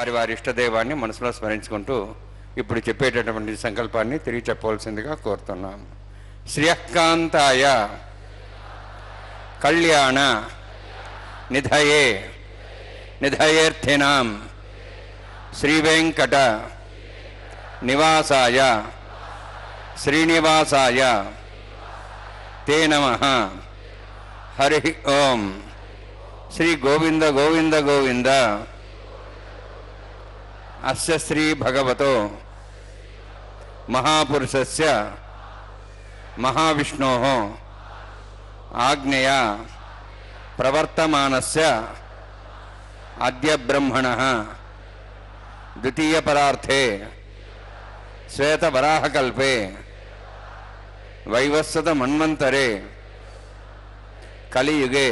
వారి వారి ఇష్టదైవాన్ని మనసులో స్మరించుకుంటూ ఇప్పుడు చెప్పేటటువంటి సంకల్పాన్ని తిరిగి చెప్పవలసిందిగా కోరుతున్నాం. శ్రియకాంతాయ కళ్యాణ నిధయే నిధయేర్థినాం శ్రీవేంకట నివాసాయ శ్రీనివాసాయ తే నమః. హరి ఓం. శ్రీ గోవింద గోవింద గోవింద అస్య శ్రీ భగవతో మహాపురుషస్య మహావిష్ణోః ఆజ్ఞయా ప్రవర్తమానస్య అద్య బ్రహ్మణః ద్వితీయ పరార్థే శ్వేతవరాహకల్పే వైవస్వత మన్వంతరే కలియుగే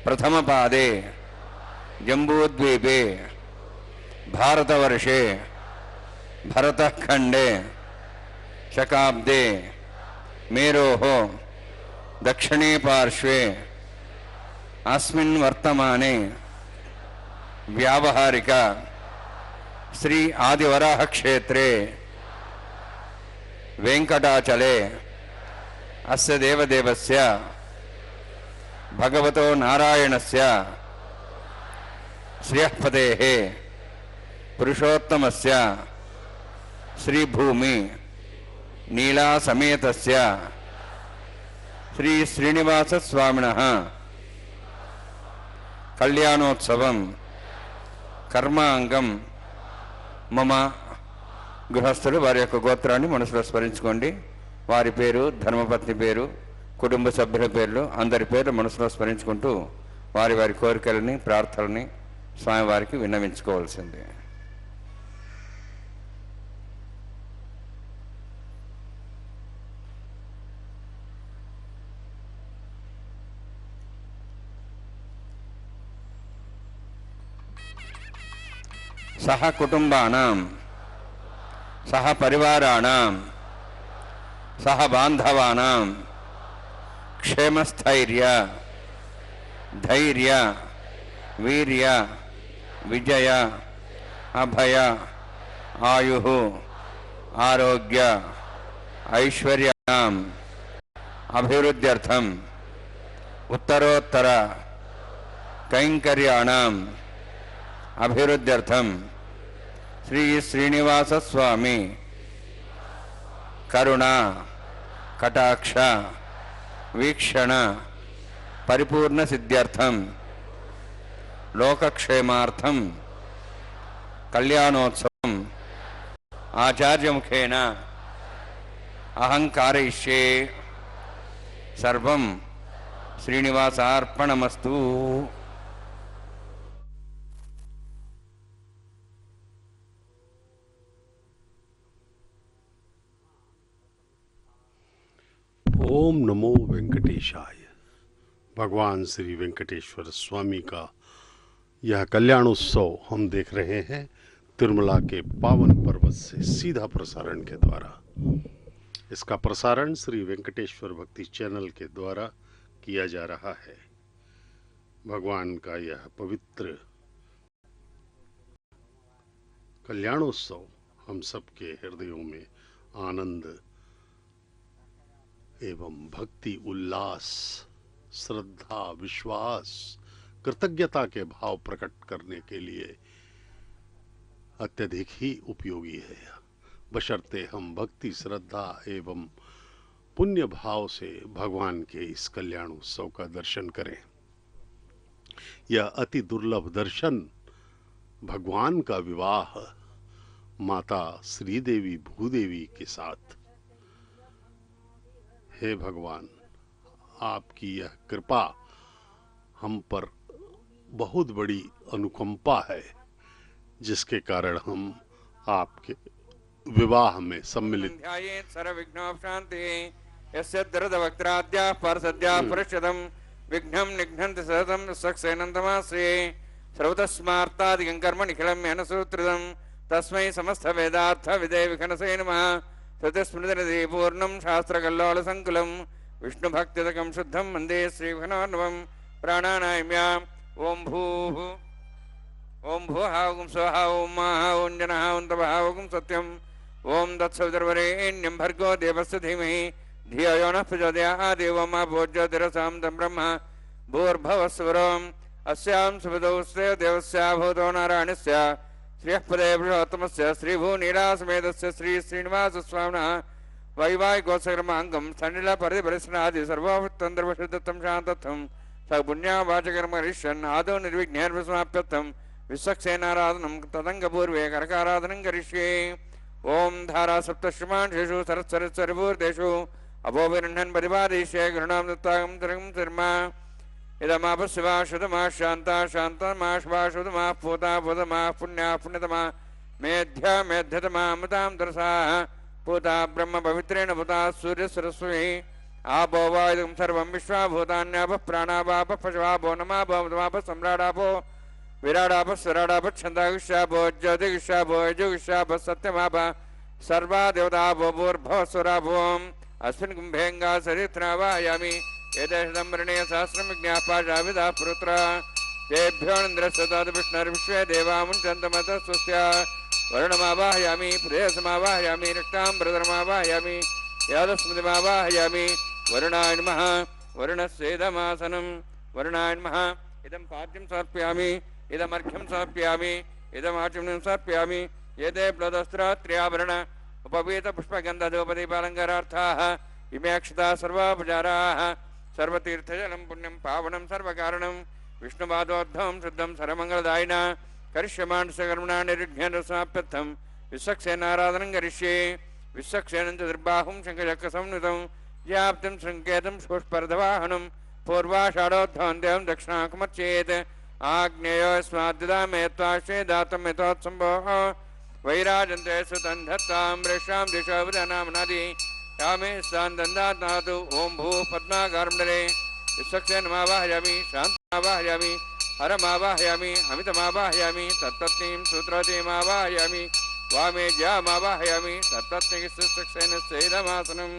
ప్రథమపాదే జంబూద్వీపే భారతవర్షే భరతఖండే శకాబ్దే మేరోః దక్షిణే పార్శ్వే అస్మిన్ వర్తమానే వ్యావహారిక శ్రీ ఆదివరాహ క్షేత్రే వెంకటాచలే అస్య దేవదేవస్య భగవతో నారాయణస్య శ్రియఃపతేః పురుషోత్తమస్య శ్రీభూమి నీలా సమేతస్య శ్రీ శ్రీనివాస స్వామినః కళ్యాణోత్సవం కర్మాంగం మమ. గృహస్థులు వారి యొక్క గోత్రాన్ని మనసులో స్మరించుకోండి. వారి పేరు, ధర్మపత్ని పేరు, కుటుంబ సభ్యుల పేర్లు, అందరి పేర్లు మనసులో స్మరించుకుంటూ వారి వారి కోరికలని ప్రార్థనని స్వామివారికి విన్నవించుకోవాల్సిందే. సహ కుటుంబానాం సహ పరివారాణాం సహ బాంధవానాం క్షేమస్థైర్య ధైర్య వీర్య విజయ అభయ ఆయుః ఆరోగ్య ఐశ్వర్యాణం అభివృద్ధ్యర్థం ఉత్తరోత్తర కైంకర్యాణం అభివృద్ధ్యర్థం శ్రీ శ్రీనివాస స్వామి కరుణ కటాక్ష వీక్షణ పరిపూర్ణ సిద్ధ్యర్థం లోకక్షేమార్థం కళ్యాణోత్సవం ఆచార్యముఖేన అహం कारयिष्ये. సర్వం శ్రీనివాసార్పణమస్తు. ओम नमो वेंकटेशाय। भगवान श्री वेंकटेश्वर स्वामी का यह कल्याणोत्सव हम देख रहे हैं तिरुमला के पावन पर्वत से सीधा प्रसारण के द्वारा। इसका प्रसारण श्री वेंकटेश्वर भक्ति चैनल के द्वारा किया जा रहा है। भगवान का यह पवित्र कल्याणोत्सव हम सबके हृदयों में आनंद एवं भक्ति, उल्लास, श्रद्धा, विश्वास, कृतज्ञता के भाव प्रकट करने के लिए अत्यधिक ही उपयोगी है, बशर्ते हम भक्ति, श्रद्धा एवं पुण्य भाव से भगवान के इस कल्याणोत्सव का दर्शन करें। यह अति दुर्लभ दर्शन भगवान का विवाह माता श्रीदेवी भूदेवी के साथ। हे भगवान, आपकी यह कृपा हम पर बहुत बड़ी अनुकंपा है, जिसके कारण हम आपके विवाह में सम्मिलित। विघ्नं निघ्नन्ति सततं सक्सेनन्तमाश्रये सर्वतस्मार्तादिकं कर्म निखिलं येन सूत्रितं तस्मै समस्तवेदार्थविदे विघ्नसे नमः। श्रुतिस्मृतिनिधि पूर्णं शास्त्रकल्लोलसङ्कुलं विष्णुभक्तिदकं शुद्धं वन्दे श्रीविघ्नोर्नवं प्राणानायम्या। ओं भूः ओम भुवः ओम स्वः ओम महः ओम जनः ओम तपः ओम सत्यम ओम तत्सवितुर्वरेण्यं भर्गो देवस्य धीमहि धियो यो नः प्रचोदयात् देवो मा भोज्योतिरसां तं ब्रह्म भूर्भुवस्वरम् अस्यां सुपदौस्य देवस्य भूतो नारायणस्य श्रियः पदे पुरुषोत्तमस्य श्रीभूनीलासमेतस्य श्री श्रीनिवासस्वामिनः वैवाहिकोत्सकर्माङ्गं सण्डिलपरिपरिस्नादि सर्वोत्तन्द्रवशुद्धं शान्तत्वं स पुण्यावाचकर्मरिष्यन् आदौ निर्विघ्नेर्विसमाप्यर्थं विश्वक्सेनाराधनं तदङ्गपूर्वे करकाराधनं करिष्ये ओम धारा सप्तश्रमान् शेषु सरस्वरस्वरभूर्देषु अभोभिरण्यन् परिपादयिष्ये गृणां दत्तागं तिरगं तिर्मा इदमापशिवा शुद्धमा शान्ता शान्तमा शिवा शुद्धमा पूता पूतमा पुण्या पुण्यतमा मेध्या मेध्यतमा अमृतां तरसा पूता ब्रह्म पवित्रेण भूता सूर्य सरस्वती आपो वायुं सर्वं विश्वाभूतान्यापः प्राणापापः पशवापो नमापो सम्राडापो विराडापः स्वराडापः छन्दागिष्यापो ज्योतिगिष्यापो यजुगिष्यापः सत्यमापः सर्वा देवतापो भूर्भुवस्वरापोम् अस्मिन् कुम्भेऽङ्गा सरित्रावाहयामि एतेषदम्बरणे सहस्रमिज्ञापाशाविदा पुरुत्र तेभ्यो निन्द्रस्तदविष्णुर्विश्वे देवामुञ्चन्तमतः स्वस्य वर्णमावाहयामि प्रेयसमावाहयामि रक्ताम्बरधरमावाहयामि यादस्मृतिमावाहयामि वरुणाय नमः वरुणस्येदमासनं वरुणाय नमः इदं पाद्यं समर्पयामि इदमर्घ्यं समर्पयामि इदमाचमनं समर्पयामि एते प्लदस्त्रात्र्याभरण उपवीतपुष्पगन्धधूपदीपालङ्कारार्थाः इमे अक्षताः सर्वापचाराः सर्वतीर्थजलं पुण्यं पावनं सर्वकारणं विष्णुपादोद्धवं शुद्धं सर्वमङ्गलदायिना करिष्यमाणस्य कर्मणा निर्विघ्नेन समाप्यर्थं विश्वक्सेनाराधनं करिष्ये विश्वक्सेनं चतुर्बाहुं शङ्खचक्रसंयुतं व्याप्तिं सङ्केतं पुष्पर्धवाहनं पूर्वाषाढोद्धवं देवं दक्षिणाकुमर्चेत् आग्नेयोस्माद्युदामे त्वाश्वे दातं यथोत्सम्भोः वैराजन्ते सुतं धत्तां वृषां दिशोभिधानामनादि यामे स्थान् दन्दात्नातु ओं भू पद्माकारमण्डले विश्वक्सेनमावाहयामि शान्तमावाहयामि हरमावाहयामि अमितमावाहयामि तत्पत्नीं सूत्रवतीमावाहयामि वामे ज्यामावाहयामि तत्पत्नीस्सेनस्येदमासनं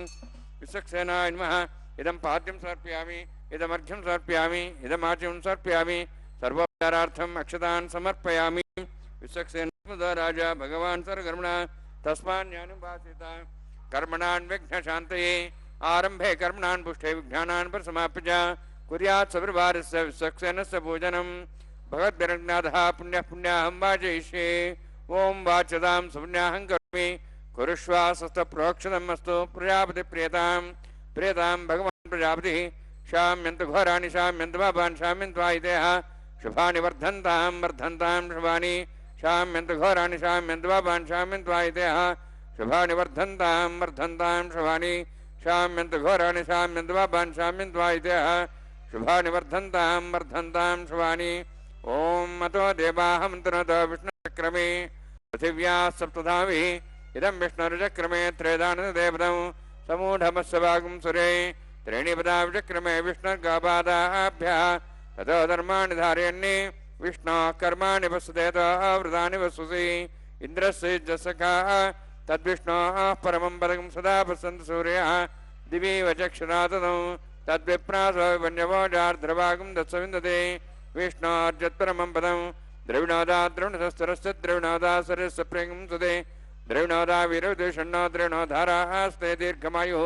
विश्वक्सेनाय नमः इदं पाद्यं समर्पयामि इदमर्घ्यं समर्पयामि इदमाच्यं समर्पयामि सर्वोपचारार्थम् अक्षतान् समर्पयामि विश्वक्सेनः राजा भगवान् सर्वकर्मणा तस्मान्यानुभासित कर्मणान् विघ्नशान्तये आरम्भे कर्मणान् पुष्टे विघ्नानान् परसमाप्य च कुर्यात् सविर्वारस्य विश्वक्सेनस्य पूजनं भगवद्भिरज्ञातः पुण्यः पुण्याहं वाचयिष्ये ओं वाच्यतां सुपुण्याहं करोमि कुरुष्वास्तप्रोक्षतमस्तु प्रजापतिप्रियतां प्रियतां भगवान् प्रजापतिः शाम्यन्तु घोराणि शाम्यन्तु पापान् शाम्यन्त्वायितेः शुभानि वर्धन्तां वर्धन्तां शुभानि शाम्यन्तु घोराणि शाम्यन्तु पापान् शाम्यन्त्वायितेः शुभानि वर्धन्तां वर्धन्तां शुभानि शाम्यन्तु घोराणि शाम्यन्तु पापान् शाम्यन्त्वायितेः शुभानि वर्धन्तां वर्धन्तां शुभानि ओं मतो देवाहमन्तनतो विष्णुचक्रमे पृथिव्याः सप्तधाभिः इदं विष्णुर्चक्रमे त्रयदानदेवतं समूढमस्य वागुं सुरे त्रीणि पदा विचक्रमे विष्णुर्गापादाभ्यः ततो धर्माणि धारयन्नि विष्णोः कर्माणि वसुदेतो वृतानि वसुसि इन्द्रस्य जसखाः तद्विष्णोः परमं पदकं सदा पश्यन्तु सूर्यः दिवि वचक्षुराततं तद्विप्रासवन्यवोजार्ध्रभागं दत्सविन्दते विष्णोर्जत्परमं पदं द्रविणोदा द्रविणसस्तरस्य द्रविणोदा सरस्य प्रेमं सुदे द्रविणोदा वीरविदुषण्णो द्रविणोधारास्ते दीर्घमायुः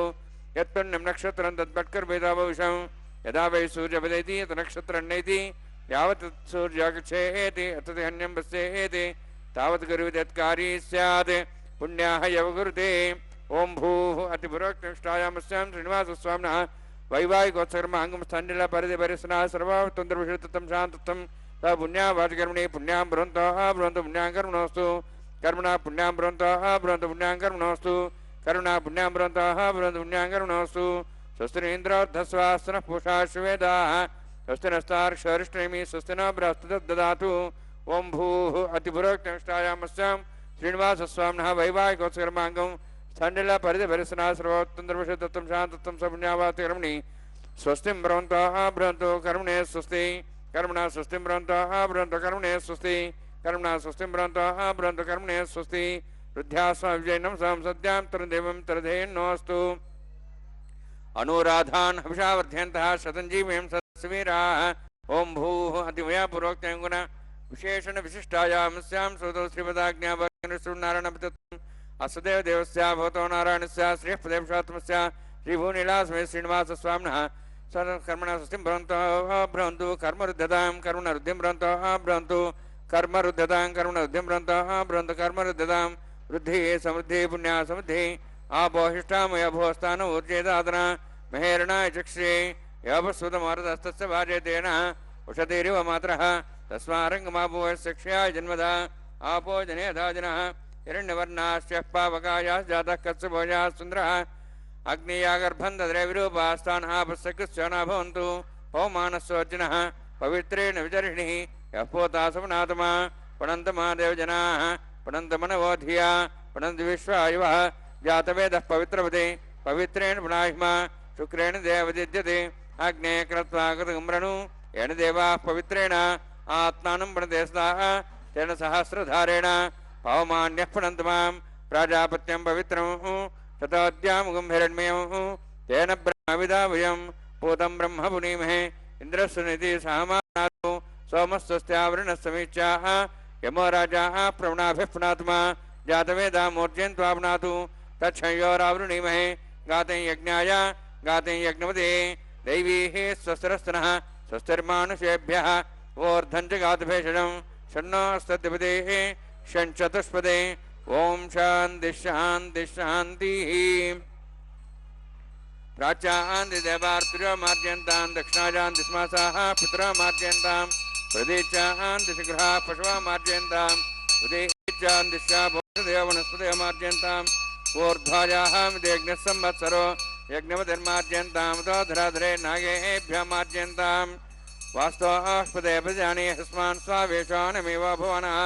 यत्पुण्यं नक्षत्रं तद्भट्कर्वेदाभविषं यदा वै सूर्यपदेति यत् नक्षत्रं नैति यावत् सूर्यागच्छेति अततिहन्यं पश्येति तावत् गुरुविदत्कारी स्यात् पुण्याः यवगुरुते ओं भूः अतिपुरोक्तनिष्ठायामस्यां श्रीनिवासस्वामिनः वैवाहिकोत्सकर्माङ्गं स्थण्डिलपरिधिपरिसनाः सर्वावतन्त्रविषुद्धं शान्तत्वं स पुण्यावाचकर्मणि पुण्यां ब्रुवन्तः ब्रुवन्तु पुण्यां कर्मणोऽस्तु कर्मणा पुण्यां ब्रुवन्तः ब्रुवन्तु पुण्यां कर्मणोऽस्तु करुणा पुण्यां ब्रुवन्तः ब्रुवन्तु पुण्यां कर्मणोऽस्तु स्वस्ति इन्द्रोर्धस्वास्तनः पूषा शुवेदाः स्वस्ति नस्तार्क्षरिष्टनेमि स्वस्ति न बृहस्पतिर्ददातु ओं भूः अतिपुरोक्तनिष्ठायामस्यां श्रीनिवासस्वामिनः वैवाहिकोत्सकर्माङ्गं स्थण्डिलपरिधिपरिसनाः सर्वोत्तन्द्रविषुद्धं शान्तत्वं स पुण्यावाचकर्मणि स्वस्तिं ब्रुवन्तः ब्रुवन्तु कर्मणे स्वस्ति कर्मणा स्वस्तिं ब्रुवन्तः ब्रुवन्तु कर्मणे स्वस्ति कर्मणा स्वस्तिं ब्रुवन्तः ब्रुवन्तु कर्मणे स्वस्ति वृद्ध्यास्मविजयनं सां सद्यां तरदेवं तरधेन्नोऽस्तु अनुराधान् हविषा वर्धयन्तः शतञ्जीवीं सत्सवीराः ओं भूः अतिमया पूर्वोक्तेन गुण विशेषण विशिष्टायामस्यां श्रुतौ श्रीमदाज्ञापकनारायणपतित्वम् अस्वदेव देवस्य भवतो नारायणस्य श्रीपदेवशात्मस्य श्रीभूनीलास्मे श्रीनिवासस्वामिनः सर्वकर्मणः स्वस्तिं भ्रवन्तु कर्मरुद्धतां कर्मणरुद्धिं भ्रवन्तु कर्मरुद्धतां कर्मणरुद्धिं भ्रवन्तु कर्मरुद्धतां वृद्धिः समृद्धिः पुण्या समृद्धिः आपोहिष्ठामय भोस्तान ऊर्जेदादना महेरणाय चक्षे यवस्वतमारदस्तस्य भार्यतेन उषतिरिव मात्रः तस्मारङ्गमापोयशिक्षयाय जन्मदा आपो जनेधाजनः हिरण्यवर्णाश्च पावकायाश्च जातः कत्सभोजाः सुन्दरः अग्नियागर्भं दद्रे विरूपास्तानः पश्यकृश्च न भवन्तु पौमानस्वोज्जिनः पवित्रेण विचर्षिणिः यः पोता समनात्मा पणन्तमा देवजनाः पणन्तमनवोधिया पणन्त विश्वायुवः जातवेदः पवित्रपदे पवित्रेण पुनाहिमा शुक्रेण देवदिद्यते अग्ने कृत्वा कृतगुम्रणु येन देवाः पवित्रेण आत्मानं प्रणते स्ताः तेन सहस्रधारेण पवमान्यः पुनन्त मां प्राजापत्यं पवित्रं ततोद्यामुगं हिरण्मयं तेन ब्रह्मविदावयं पूतं ब्रह्म पुनीमहे इन्द्रस्वनिधि सहमानातु सोमस्वस्त्यावृणस्समीच्याः यमो राजाः प्रवणाभिः पुनात्मा जातवेदा मूर्जयन्त्वाप्नातु तच्छयोरावृणीमहे गाते यज्ञाय गाते यज्ञपदे दैवीः स्वस्तिरस्तनः स्वस्तिर्मानुषेभ्यः ओर्धं च गातभेषजं षण्णोस्तद्विपदेः षण्चतुष्पदे ओम शांति शांति शांतिः प्राच्यान्ति देवार्तिरो मार्जयन्तां दक्षिणाजान्ति स्मासाः पितरो मार्जयन्तां प्रदेशान्ति शीघ्राः पशवः मार्जयन्तां उदेशान्ति शाभोदेव वनस्पतयः मार्जयन्तां ऊर्ध्वायाः यज्ञः संवत्सरो यज्ञपतिर्मार्जयन्तां तोधराधरे नागेभ्यः मार्जयन्तां वास्तवास्पदे प्रजाने हस्मान् स्वावेशानमेव भुवनः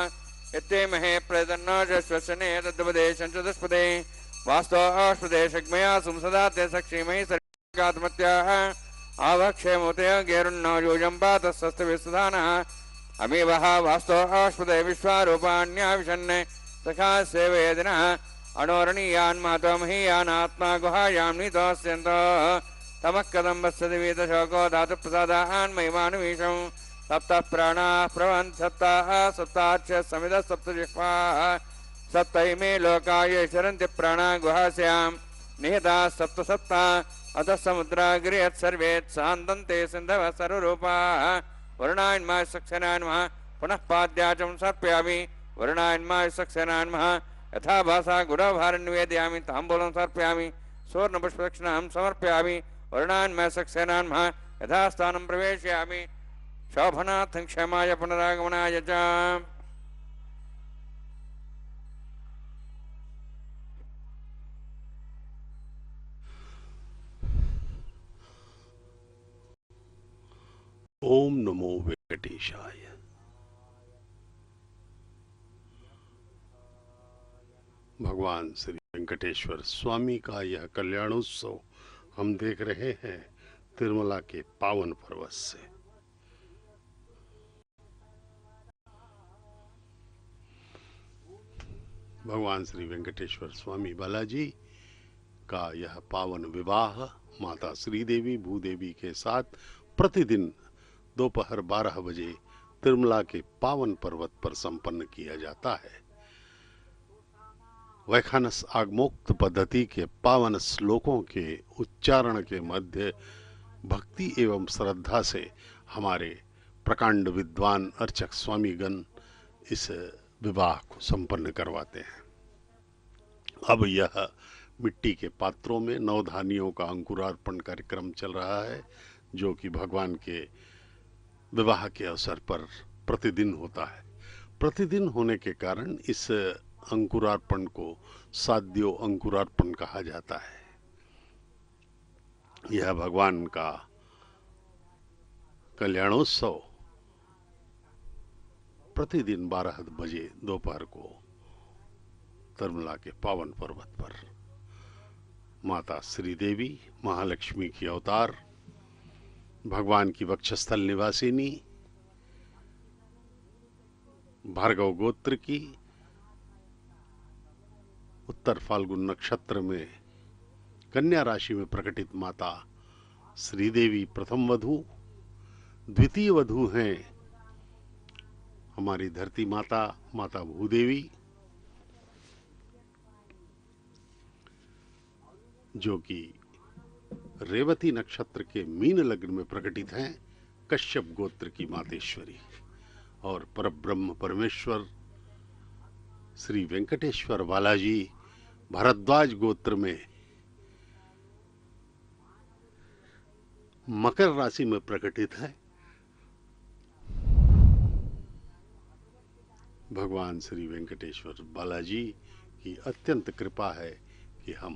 इत्ते महे प्रदन्नोजस्वसने तद्वदेशं चतुष्पदे वास्तवास्पदे शग्मया सुमसदा ते सक्षीमहि सर्गात्मत्याः आवक्षेमोते गेरुन्नो योजं पातस्तस्तविस्सदानः अमीवः वास्तवास्पदे विश्वारूपाण्याविशन् सखा सेवेदिनः अणोरणीयान् मातोमहीयान् आत्मा गुहायां नीतोऽस्यन्तः तमः कदम्बस्य दिवीतशोको धातुप्रसादान् महिमानुमीशं सप्तः प्राणाः प्रवन् सप्ताः सप्ताच्च समिदः सप्तजिह्वाः सप्तैमे लोकाय शरन्ति प्राणा गुहास्यां निहिताः सप्त सप्ता अतः समुद्रागिरियत् सर्वेत् सान्दन्ते सिन्धवः सर्वरूपाः वरुणायन्माय सक्सेनान्मः पुनः पाद्याचं सर्पयामि वरुणायन्माय सक्सेनान्मः यथा भाषा गुडाभारं निवेदयामि ताम्बूलं समर्पयामि सुवर्णपुष्पदक्षिणां समर्पयामि वरुणान्मय सक्सेनान्मः यथा स्थानं प्रवेशयामि शोभनार्थं क्षमाय पुनरागमनाय च ओम नमो वेंकटेशाय। भगवान श्री वेंकटेश्वर स्वामी का यह कल्याणोत्सव हम देख रहे हैं तिरुमला के पावन पर्वत से। भगवान श्री वेंकटेश्वर स्वामी बालाजी का यह पावन विवाह माता श्रीदेवी भूदेवी के साथ प्रतिदिन दोपहर 12 बजे तिरुमला के पावन पर्वत पर संपन्न किया जाता है। वैखानस आगमोक्त पद्धति के पावन श्लोकों के उच्चारण के मध्य भक्ति एवं श्रद्धा से हमारे प्रकांड विद्वान अर्चक स्वामीगण इस विवाह को संपन्न करवाते हैं। अब यह मिट्टी के पात्रों में नवधानियों का अंकुरार्पण कार्यक्रम चल रहा है, जो कि भगवान के विवाह के अवसर पर प्रतिदिन होता है। प्रतिदिन होने के कारण इस अंकुरार्पण को साध्यो अंकुरार्पण कहा जाता है। यह भगवान का कल्याणोत्सव प्रतिदिन 12 बजे दोपहर को तिरुमला के पावन पर्वत पर माता श्रीदेवी महालक्ष्मी की अवतार, भगवान की वक्षस्थल निवासिनी, भार्गव गोत्र की उत्तर फाल्गुन नक्षत्र में कन्या राशि में प्रकटित माता श्रीदेवी प्रथम वधू, द्वितीय वधू हैं हमारी धरती माता माता भूदेवी, जो कि रेवती नक्षत्र के मीन लग्न में प्रकटित हैं, कश्यप गोत्र की मातेश्वरी, और परब्रह्म परमेश्वर श्री वेंकटेश्वर बालाजी भारद्वाज गोत्र में मकर राशि में प्रकटित है। भगवान श्री वेंकटेश्वर बालाजी की अत्यंत कृपा है कि हम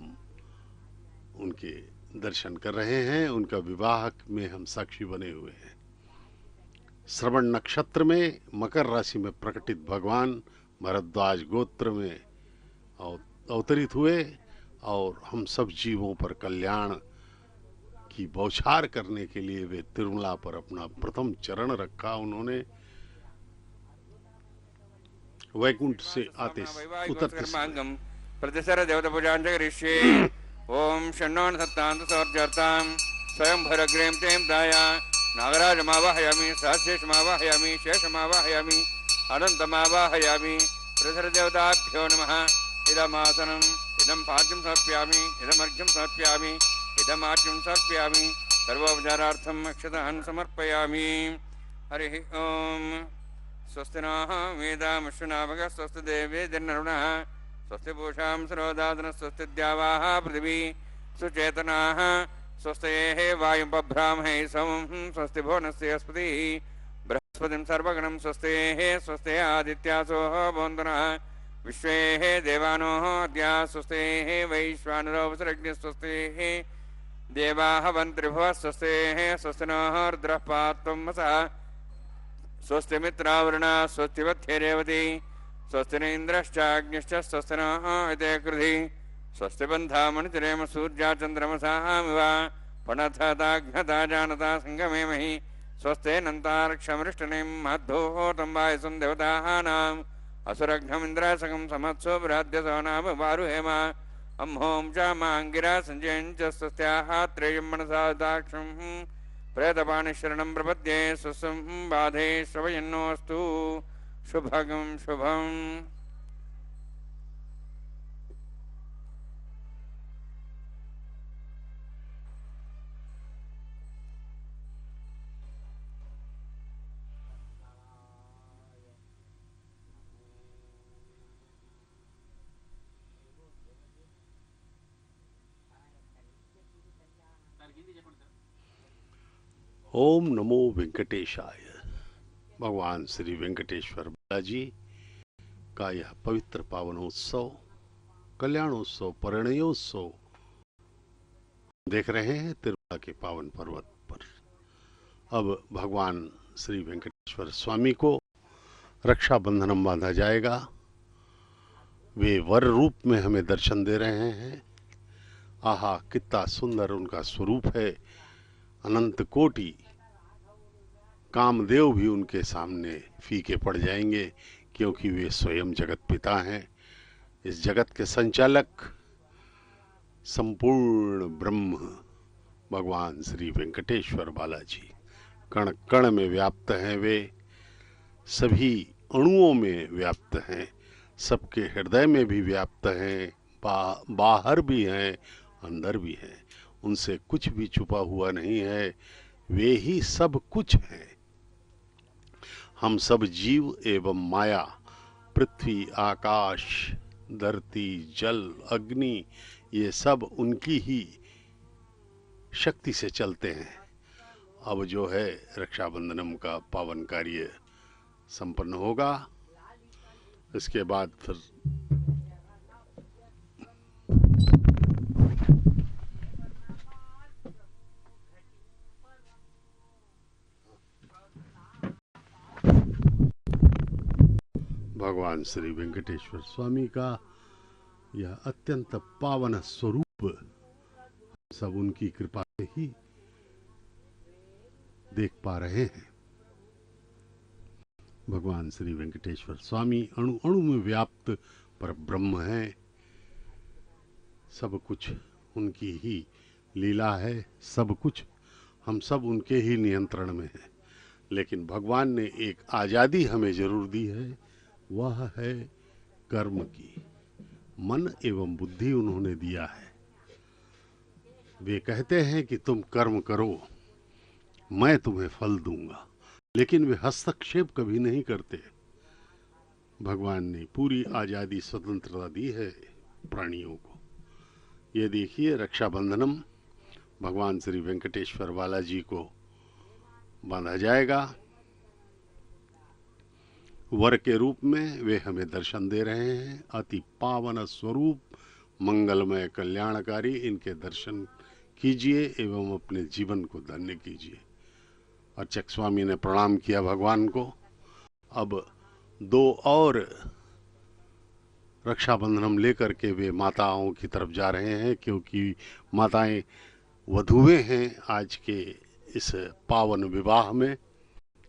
उनके दर्शन कर रहे हैं। उनका विवाह में हम साक्षी बने हुए हैं। श्रवण नक्षत्र में मकर राशि में प्रकटित भगवान भारद्वाज गोत्र में अवतरित हुए और हम सब जीवों पर कल्याण की बौछार करने के लिए वे तिरुमला पर अपना प्रथम चरण रखा। उन्होंने वैकुंठ से आते उतरते समय प्रतिसर देवता पूजा करिष्ये। ओम शन्नोन सत्तांत सौर्जर्तां स्वयं भरग्रें तें दाया नागराजमावाहयामि सहस्रेशमावाहयामि शेषमावाहयामि अनन्तमावाहयामि। प्रतिसर देवताभ्यो नमः। इदमासनम् इदं पाद्यं समर्पयामि इदमर्घ्यं समर्पयामि इदमार्घ्यं समर्पयामि सर्वोपचारार्थम् अक्षतान् समर्पयामि। हरिः ओम। स्वस्ति नः वेदामश्विनावगः स्वस्ति देवेर्नरुणः स्वस्ति पूषां सरोदादनः स्वस्ति द्यावाः पृथिवी सुचेतनाः स्वस्तेः वायुं बभ्रामहे समं स्वस्ति भुवनस्य स्पतिः बृहस्पतिं सर्वगणं स्वस्तेः स्वस्ते आदित्यासोः भवन्तुनः विश्वेः देवानोः अद्या स्वस्तेः वैश्वानरो वसुरग्निः स्वस्तेः देवाः वन्त्रिभुवः स्वस्तेः स्वस्ति नः रुद्रः पात्वं वसः स्वस्ति मित्रावरुणा स्वस्ति वत्थे रेवती स्वस्ति न इन्द्रश्चाग्निश्च स्वस्ति नः इते कृधि स्वस्ति बन्धा मणितिरेम सूर्या चन्द्रमसामिव पणथताघ्नता जानता सङ्गमे महि स्वस्ते नन्तारक्षमृष्टनिं महद्धोतं वायसं देवतानाम् असुरघ्नमिन्द्रासकं समत्सो बृहद्यसो नाम वारुहेम अम्हों च माङ्गिरा सञ्जयं च स्वस्त्याः त्रेयं मनसा दाक्षं प्रेतपाणिशरणं प्रपद्ये स्वस्वं बाधे श्रवयन्नोऽस्तु शुभगं शुभम्। ओम नमो वेंकटेशाय। भगवान श्री वेंकटेश्वर बालाजी का यह पवित्र पावनोत्सव, कल्याणोत्सव, परिणयोत्सव देख रहे हैं तिरुमला के पावन पर्वत पर। अब भगवान श्री वेंकटेश्वर स्वामी को रक्षाबंधनम बांधा जाएगा। वे वर रूप में हमें दर्शन दे रहे हैं। आहा, कितना सुंदर उनका स्वरूप है। अनंत कोटि कामदेव भी उनके सामने फीके पड़ जाएंगे, क्योंकि वे स्वयं जगत पिता हैं। इस जगत के संचालक संपूर्ण ब्रह्म भगवान श्री वेंकटेश्वर बालाजी कण कण में व्याप्त हैं। वे सभी अणुओं में व्याप्त हैं, सबके हृदय में भी व्याप्त हैं, बाहर भी हैं, अंदर भी हैं। उनसे कुछ भी छुपा हुआ नहीं है। वे ही सब कुछ हैं। हम सब जीव एवं माया, पृथ्वी, आकाश, धरती, जल, अग्नि, ये सब उनकी ही शक्ति से चलते हैं। अब जो है रक्षाबंधनम का पावन कार्य संपन्न होगा। इसके बाद फिर भगवान श्री वेंकटेश्वर स्वामी का यह अत्यंत पावन स्वरूप सब उनकी कृपा से ही देख पा रहे हैं। भगवान श्री वेंकटेश्वर स्वामी अणु अणु में व्याप्त पर ब्रह्म है। सब कुछ उनकी ही लीला है। सब कुछ हम सब उनके ही नियंत्रण में है। लेकिन भगवान ने एक आजादी हमें जरूर दी है, वह है कर्म की। मन एवं बुद्धि उन्होंने दिया है। वे कहते हैं कि तुम कर्म करो, मैं तुम्हें फल दूंगा, लेकिन वे हस्तक्षेप कभी नहीं करते। भगवान ने पूरी आजादी, स्वतंत्रता दी है प्राणियों को। ये देखिए, रक्षाबंधनम भगवान श्री वेंकटेश्वर बालाजी को बांधा जाएगा। वर के रूप में वे हमें दर्शन दे रहे हैं। अति पावन स्वरूप, मंगलमय, कल्याणकारी, इनके दर्शन कीजिए एवं अपने जीवन को धन्य कीजिए। अर्चक स्वामी ने प्रणाम किया भगवान को। अब दो और रक्षाबंधनम लेकर के वे माताओं की तरफ जा रहे हैं, क्योंकि माताएं वधुएं हैं आज के इस पावन विवाह में।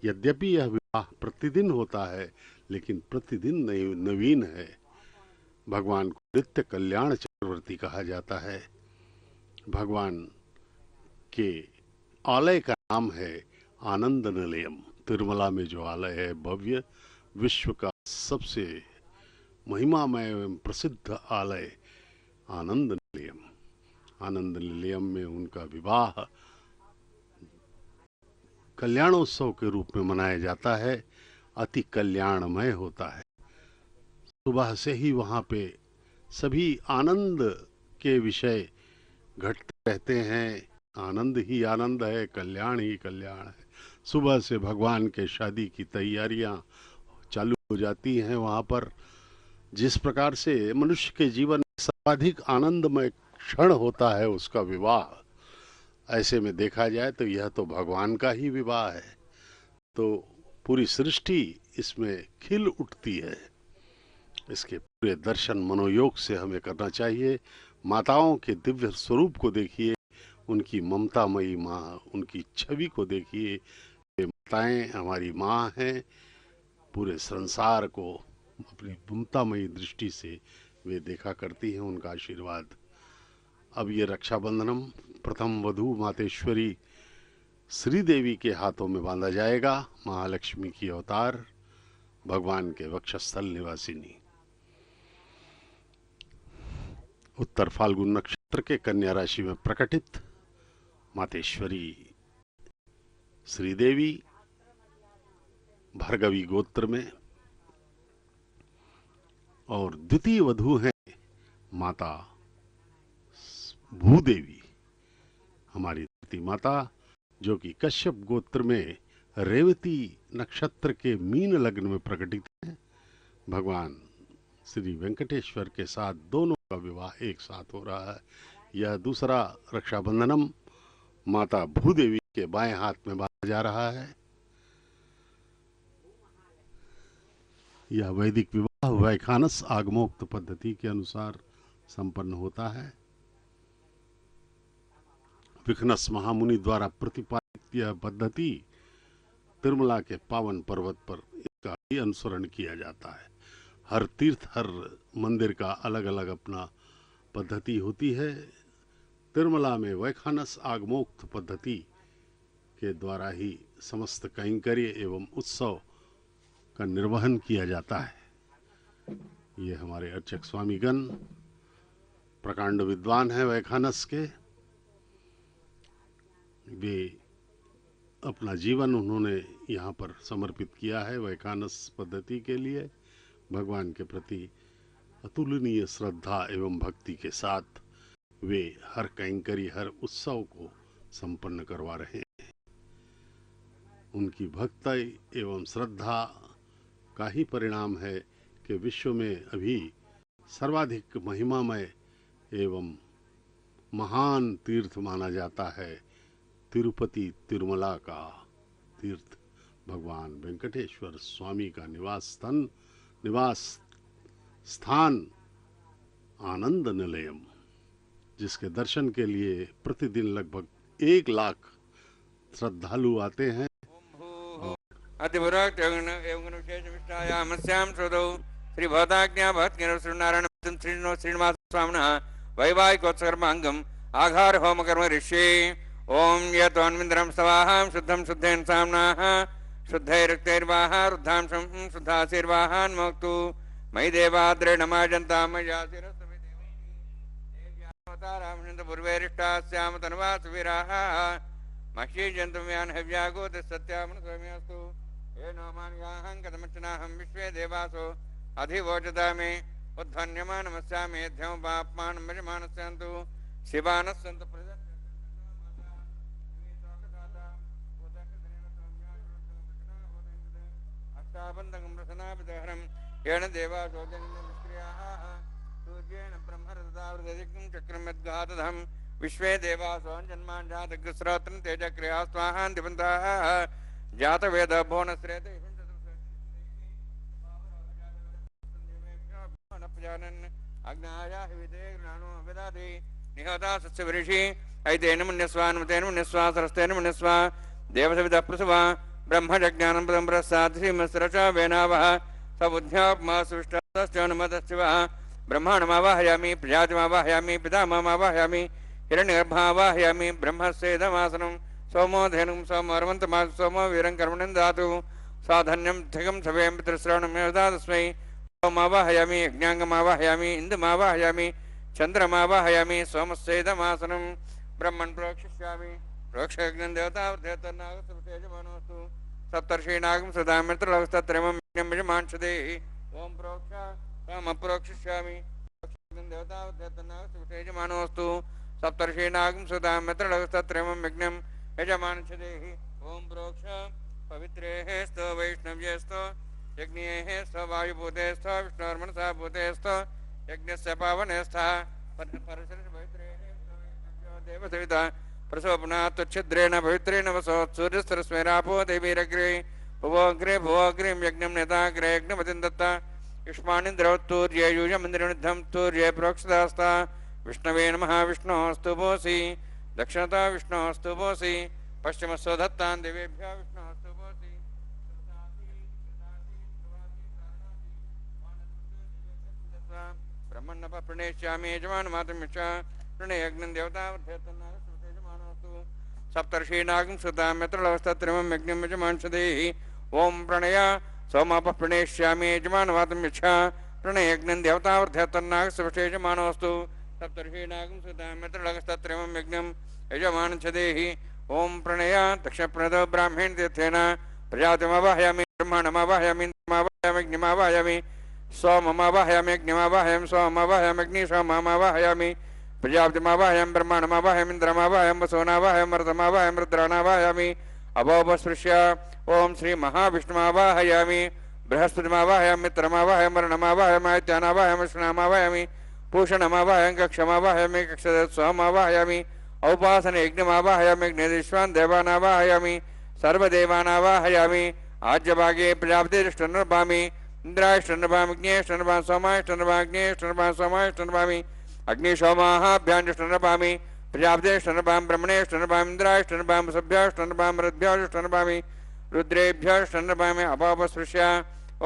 यद्यपि यह विवाह प्रतिदिन होता है, लेकिन प्रतिदिन नवीन है। भगवान को नित्य कल्याण चक्रवर्ती कहा जाता है। भगवान के आलय का नाम है आनंद निलयम। तिरुमला में जो आलय है भव्य, विश्व का सबसे महिमामय एवं प्रसिद्ध आलय आनंद निलयम। आनंद निलयम में उनका विवाह कल्याणोत्सव के रूप में मनाया जाता है। अति कल्याणमय होता है। सुबह से ही वहाँ पे सभी आनंद के विषय घटते रहते हैं। आनंद ही आनंद है, कल्याण ही कल्याण है। सुबह से भगवान के शादी की तैयारियां चालू हो जाती हैं वहाँ पर। जिस प्रकार से मनुष्य के जीवन में सर्वाधिक आनंदमय क्षण होता है उसका विवाह, ऐसे में देखा जाए तो यह तो भगवान का ही विवाह है। तो पूरी सृष्टि इसमें खिल उठती है। इसके पूरे दर्शन मनोयोग से हमें करना चाहिए। माताओं के दिव्य स्वरूप को देखिए, उनकी ममतामयी माँ, उनकी छवि को देखिए। वे माताएं हमारी माँ हैं। पूरे संसार को अपनी ममतामयी दृष्टि से वे देखा करती हैं, उनका आशीर्वाद। अब ये रक्षाबंधनम प्रथम वधू मातेश्वरी श्रीदेवी के हाथों में बांधा जाएगा। महालक्ष्मी की अवतार, भगवान के वक्षस्थल निवासिनी। उत्तर फाल्गुन नक्षत्र के कन्या राशि में प्रकटित मातेश्वरी श्रीदेवी भार्गवी गोत्र में, और द्वितीय वधू हैं माता भूदेवी, हमारी धरती माता, जो कि कश्यप गोत्र में रेवती नक्षत्र के मीन लग्न में प्रकटित है। भगवान श्री वेंकटेश्वर के साथ दोनों का विवाह एक साथ हो रहा है। यह दूसरा रक्षाबंधनम माता भूदेवी के बाएं हाथ में बांधा जा रहा है। यह वैदिक विवाह वैखानस आगमोक्त पद्धति के अनुसार संपन्न होता है। विघ्नस महामुनि द्वारा प्रतिपादित यह पद्धति तिरुमला के पावन पर्वत पर इसका ही अनुसरण किया जाता है। हर तीर्थ, हर मंदिर का अलग अलग अपना पद्धति होती है। तिरुमला में वैखानस आगमोक्त पद्धति के द्वारा ही समस्त कैंकर्य एवं उत्सव का निर्वहन किया जाता है। ये हमारे अर्चक स्वामीगण प्रकांड विद्वान हैं वैखानस के। वे अपना जीवन उन्होंने यहाँ पर समर्पित किया है वैखानस पद्धति के लिए। भगवान के प्रति अतुलनीय श्रद्धा एवं भक्ति के साथ वे हर कैंकरी, हर उत्सव को संपन्न करवा रहे हैं। उनकी भक्ति एवं श्रद्धा का ही परिणाम है कि विश्व में अभी सर्वाधिक महिमामय एवं महान तीर्थ माना जाता है तिरुपति तिरुमला का तीर्थ, भगवान वेंकटेश्वर स्वामी का निवास स्थान आनंद निलयम, जिसके दर्शन के लिए प्रतिदिन लगभग 1 लाख श्रद्धालु आते हैं। वैवाहिकोत्सर्मांगम आघार होम कर्म ऋषि ओम यत्वन्मिन्द्रम सवाहं शुद्धं शुद्धेन सामनाः शुद्धैरुक्तैर्वाहा रुद्धांशं शुद्धाशीर्वाहान् मोक्तु मयि देवाद्रेण माजन्ता मय्यासिरस्तविदेवतारामचन्द्रपूर्वेरिष्टास्याम तनुवासुवीराः मह्यीजन्तुम्यान् हव्यागोति सत्यामनुस्वाम्यस्तु ये नो मान्याहं कथमर्चनाहं विश्वे देवासो अधिवोचता मे उद्ध्वन्यमानमस्यामि यद्ध्यं पाप्मानं भजमानस्यन्तु शिवानः सन्तु अष्टाबन्धकं रसनापितहरं येन देवासो निष्क्रियाः सूर्येण ब्रह्मरथावृतदिक्ं चक्रं यद्घातधं विश्वे देवासो जन्मान् जातग्रस्रोत्रं तेजक्रिया स्वाहान् दिवन्ताः जातवेद भुवनश्रेते अग्नायाहिविदेग्नानो निहता सस्यवृषि ऐतेन मुन्यस्वान्मतेन मुन्यस्वा सरस्तेन मुन्यस्वा देवसविदः प्रसवा ब्रह्मजज्ञानं पदं प्रसाद श्रीमत्सरचा वेनावः सबुद्ध्यात्मासुष्टश्चनुमतश्चिवः ब्रह्माणमावाहयामि प्रजातिमावाहयामि पितामहमावाहयामि हिरण्यगर्भावाहयामि ब्रह्मस्येदमासनं सोमो धेनुं सोमोर्वन्तमा सोमो वीरं कर्मणं दातु साधन्यं धिगं सवें पितृश्रवणं तस्मै सोमावाहयामि यज्ञाङ्गमावाहयामि इन्दुमावाहयामि चन्द्रमावाहयामि सोमस्येदमासनं ब्रह्मन् प्रोक्षिष्यामि प्रोक्षयज्ञं देवतावृद्धेतन्नागस्तु सप्तर्षीणागं सदा मित्रलोकस्तत्रयमं यजमांशदेहि ओं प्रोक्ष सोमप्रोक्षिष्यामि प्रोक्षयज्ञं देवतावृद्धेतन्नागस्तु सप्तर्षीणागं सदा मित्रलोकस्तत्रयमं यज्ञं यजमांशदेहि ओं प्रोक्ष पवित्रेः स्तो वैष्णव्यस्तो यज्ञेः स्तो वायुभूतेस्थ विष्णोर्मनसा भूतेस्थ यज्ञस्य पावनेस्थः परशुपवित्रेः देवसविता प्रसोपना तुच्छिद्रेण पवित्रेण वसो सूर्यस्तरस्मेरापो देवीरग्रे भुवोग्रे भुवोग्रीं यज्ञं नेताग्रे यज्ञपतिं दत्ता युष्मानिन्द्रौत्तूर्ये यूयमन्दिरनिद्धं तूर्ये प्रोक्षदास्ता विष्णवे नमः विष्णोऽस्तु भोसि दक्षिणता विष्णोऽस्तु भोसि पश्चिमस्व दत्तान् देवेभ्यः विष्णोऽस्तु भोसि ब्रह्मण्णप प्रणेष्यामि यजमानमातुमिच्छ प्रणयज्ञं देवतावृद्धेतन्नागस्तु सप्तर्षीणागं सुतां मित्रलोकस्तत्रयमं यज्ञं यजमांशदेहि ओं प्रणय सोमापः प्रणेष्यामि यजमानमातुमिच्छ प्रणयज्ञं देवतावृद्धेतन्नागस्तु यजमानोऽस्तु सप्तर्षीणागं सुतां मित्रलोकस्तत्रयमं यज्ञं यजमानच्छदेहि ओं प्रणय दक्षप्रणदो ब्राह्मण तीर्थेन प्रजातिमावाहयामि ब्रह्माणमावाहयामि अग्निमावाहयामि सोममावाहयामि अग्निमावाहयामि सोममावाहयामि अग्निसोममावाहयामि प्रजापतिमावाहयामि ब्रह्माणमावाहयामि इन्द्रमावाहयामि वसोनावाहयामि मरुतमावाहयामि रुद्राणावाहयामि अभोपस्पृश्य ओं श्री महाविष्णुमावाहयामि बृहस्पतिमावाहयामि मित्रमावाहयामि वरुणमावाहयामि आदित्यानावाहयामि श्रुणामावाहयामि पूषणमावाहयामि कक्षमावाहयामि कक्षमावाहयामि औपासन यज्ञमावाहयामि यज्ञेश्वान् देवानावाहयामि सर्वदेवानावाहयामि आज्यभागे प्रजापतिष्ठन्नर्भामि इन्द्रायष्ठन्नर्भामि अग्नेष्ठन्नर्भामि सोमायष्ठन्नर्भामि सोमायष्ठन्नर्भामि अग्निशोमाहाभ्याञ्जष्ठन्नर्भामि प्रजापतिष्ठन्नर्भामि ब्रह्मणेष्ठन्नर्भामि इन्द्रायष्ठन्नर्भामि सभ्याष्ठन्नर्भामि रुद्भ्याष्ठन्नर्भामि रुद्रेभ्यष्ठन्नर्भामि अपापस्पृश्य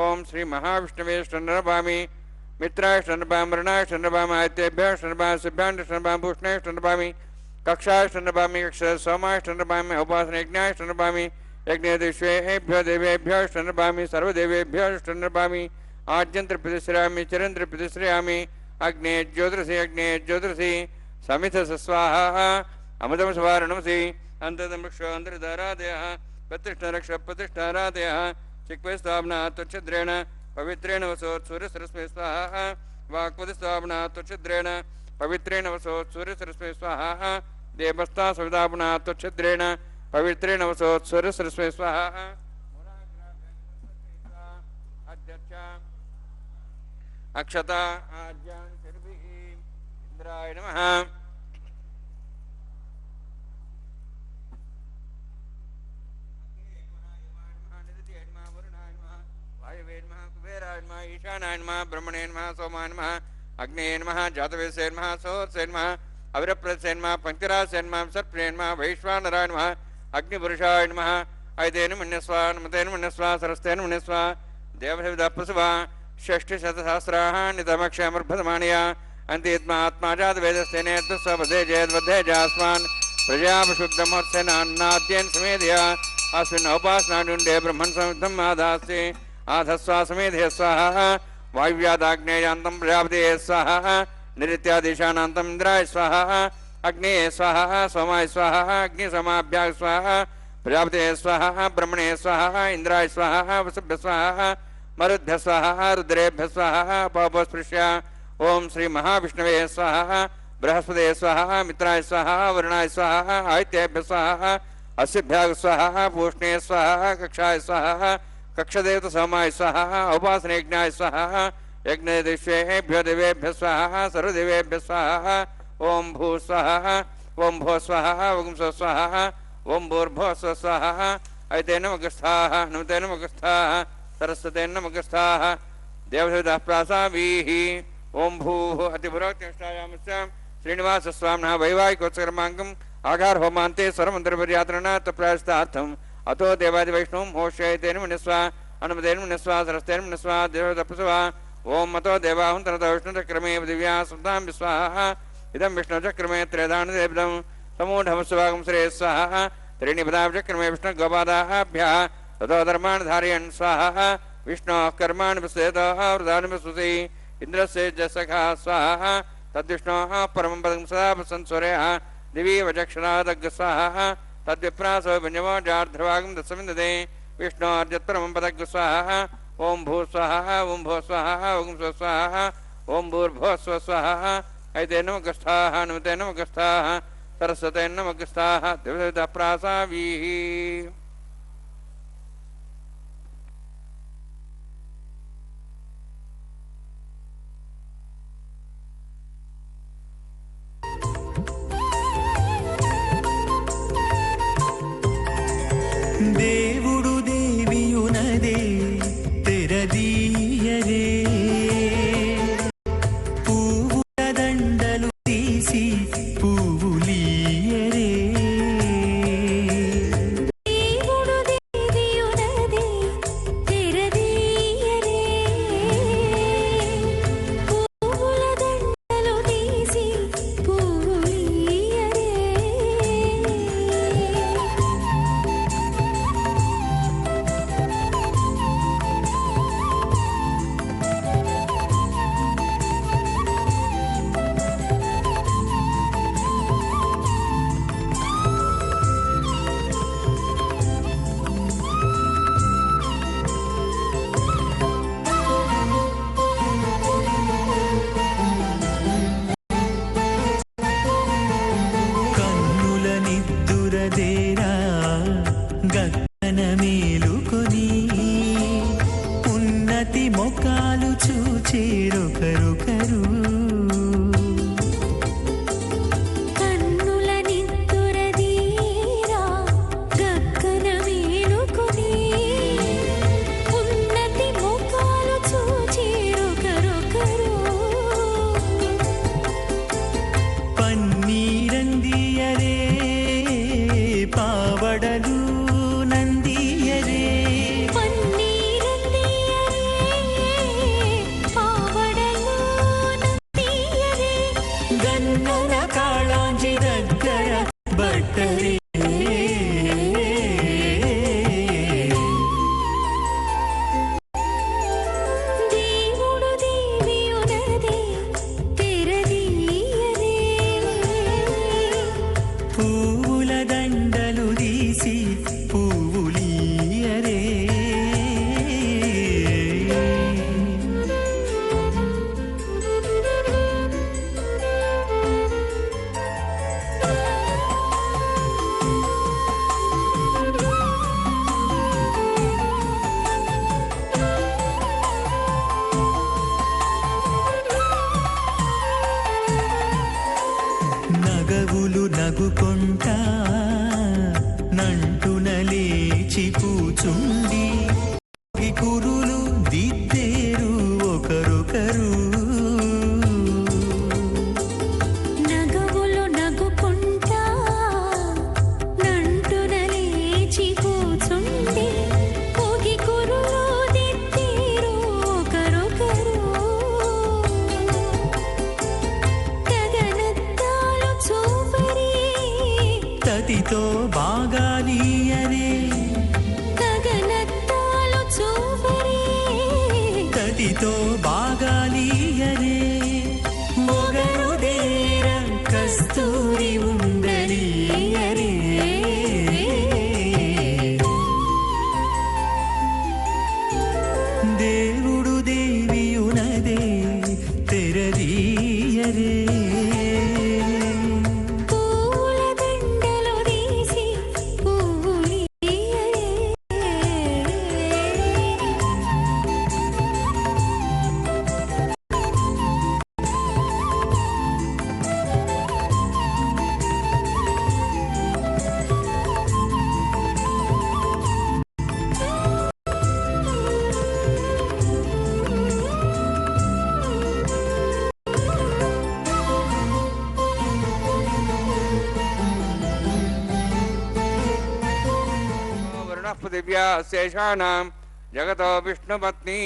ओं श्री महाविष्णवेष्ठन्नर्भामि मित्रायष्ठन्नर्भामि वरुणायष्ठन्नर्भामि आदित्येभ्यष्ठन्नर्भामि सिभ्याण्ठन्नर्भामि पूष्णेष्ठन्नर्भामि कक्षाष्ठन्नर्भामि कक्ष सोमाष्ठन्नर्भामि औपासनयज्ञाष्ठन्नर्भामि यज्ञेभ्यो देवेभ्यष्ठन्नर्भामि सर्वदेवेभ्यष्ठन्नर्भामि आद्यन्त्रप्रतिश्रयामि चिरन्त्रप्रतिश्रयामि अग्ने ज्योतिषि समित स्वाहा अमृतं स्वारणमसि अन्तर्दमृक्षो अन्तर्धारादयः प्रतिष्ठरक्ष प्रतिष्ठारादयः चिक्वैस्तापना तुच्छिद्रेण पवित्रेण वसोत् सूर्यसरस्वै स्वाहा वाक्पतिस्तापना तुच्छिद्रेण पवित्रेण वसोत् सूर्यसरस्वै स्वाहा देवस्ता सवितापना तुच्छिद्रेण पवित्रेण वसोत् सूर्यसरस्वै स्वाहा अक्षता आज्ञान सर्भिः इंद्राय नमः ईशानाय नमः ब्रह्मणे नमः सोमाय नमः अग्नेय नमः जातवेदसे नमः सोत्से नमः अविरप्रसे नमः पंचरासे नमः सर्पणे नमः वैश्वानराय नमः अग्निपुरुषाय नमः ऐतेन मन्यस्वा नमतेन मन्यस्वा सरस्तेन मन्यस्वा देवसविदा प्रसवा षष्टिशतसहस्राणितमक्षमर्भतमानया अन्तित्मा आत्मा जातवेदस्तेन स्वपदे जयद्वद्धे जास्मान् प्रजापशुद्धमोत्सेनान्नाद्येन समेधया अस्मिन् उपासनानुण्डे ब्रह्मन् संयुक्तम् आधास्ते आधस्वासमेधे स्वाहा वायुव्यादाग्नेयान्तं प्रजापते स्वाहा निरित्यादिशानान्तं इन्द्राय स्वाहा अग्ने स्वाहा सोमाय स्वाहा अग्निसमाभ्याः स्वाहा प्रजापते स्वाहा ब्रह्मणे स्वाहा इंद्राय स्वाहा वसुभ्य स्वाहा मरुद्भ्य स्वाहा रुद्रेभ्य स्वाहा पापस्पृश्य ओम श्री महाविष्णवे स्वाहा बृहस्पते स्वाहा मित्राय स्वाहा वरुणाय स्वाहा आदित्येभ्य स्वाहा अस्यभ्यः स्वाहा पूष्णे स्वाहा कक्षाय स्वाहा कक्षदेवत सोमाय स्वाहा उपासनेज्ञाय स्वाहा यज्ञदेवेभ्यो देवेभ्य स्वाहा सर्वदेवेभ्य स्वाहा ओम भू स्वाहा ओम भो स्वाहा ओम स्व स्वाहा ओम भूर्भुवः स्वः स्वाहा ऐते नमगस्थाः नमते नमगस्थाः सरस्वते नमगस्थाः देवदेवताः प्रासावीः ओम भूः अतिपुरोक्तिष्ठायामस्य श्रीनिवासस्वामिनः वैवाहिकोत्सकर्माङ्गम् आघार होमान्ते सर्वमन्त्रपर्यात्रणात् प्रायश्चित्तार्थम् अतो देवादिवैष्णवं होष्यैते नमनिस्वा अनुमते नमनिस्वा सरस्ते नमनिस्वा देवतपस्वा ओम अतो देवाहुं तनतो विष्णुचक्रमे दिव्या सुतां विस्वाहा इदं विष्णुचक्रमे त्रेधानदेवदं समूढमस्वागं श्रेय स्वाहा त्रीणि पदाचक्रमे विष्णुगोपादाभ्यः ततो धर्मान् धारयन् स्वाहा विष्णोः कर्माणि विश्वेतः वृदानि विश्वसि इन्द्रस्य च सखा स्वाहा तद्विष्णोः परमं पदं सदा संस्वरयः दिवि वचक्षणादग् स्वाहा तद्विप्रासो विञ्जमो जार्ध्रवागं दशमिन्दते विष्णोर्जत्परमं पदग् स्वाहा ओम भू स्वाहा ओम भो स्वाहा ओम स्व स्वाहा ओम भूर्भुवः स्वः स्वाहा ऐते नमगस्थाः नमते नमगस्थाः सरस्वते नमगस्थाः देवदेवताः प्रासावीः దేవుడు దేవియునదే తెరదీయరే పువ్వుల దండలు తీసి పువ్వులీయరే దేవుడు దేవియునదే తెరదీయరే పువ్వుల దండలు తీసి పువ్వులీయరే కన్నుల నిద్దురదేరా గగన మేలుకొని ఉన్నతి మొకాలు చూచేరొకరొకరు కన్నుల నిద్దురదేరా గగన మేలుకొని ఉన్నతి మొకాలు చూచేరొకరొకరు పన్నీరందియరే పావడలు నందియరే పన్నీరందియరే పావడలు నందియరే గన్నన కాళాంజి దగ్గర బట్టరే దేవుడు దేవియునదే తెరదీయరే పువ్వుల దండలు తీసి పువ్వులీయరే నగవులు నగుకొంటా నంటున లేచి కూచుండి కురులు దిద్దేరు ఒకరొకరు నగవులు నగుకొంటా నంటున లేచి కూచుండి కురులు దిద్దేరు ఒకరొకరు గగనద్దాలు చూపరి తతితో బాగాలీయరే पृथिव्या शेषाणां जगतो विष्णुपत्नी।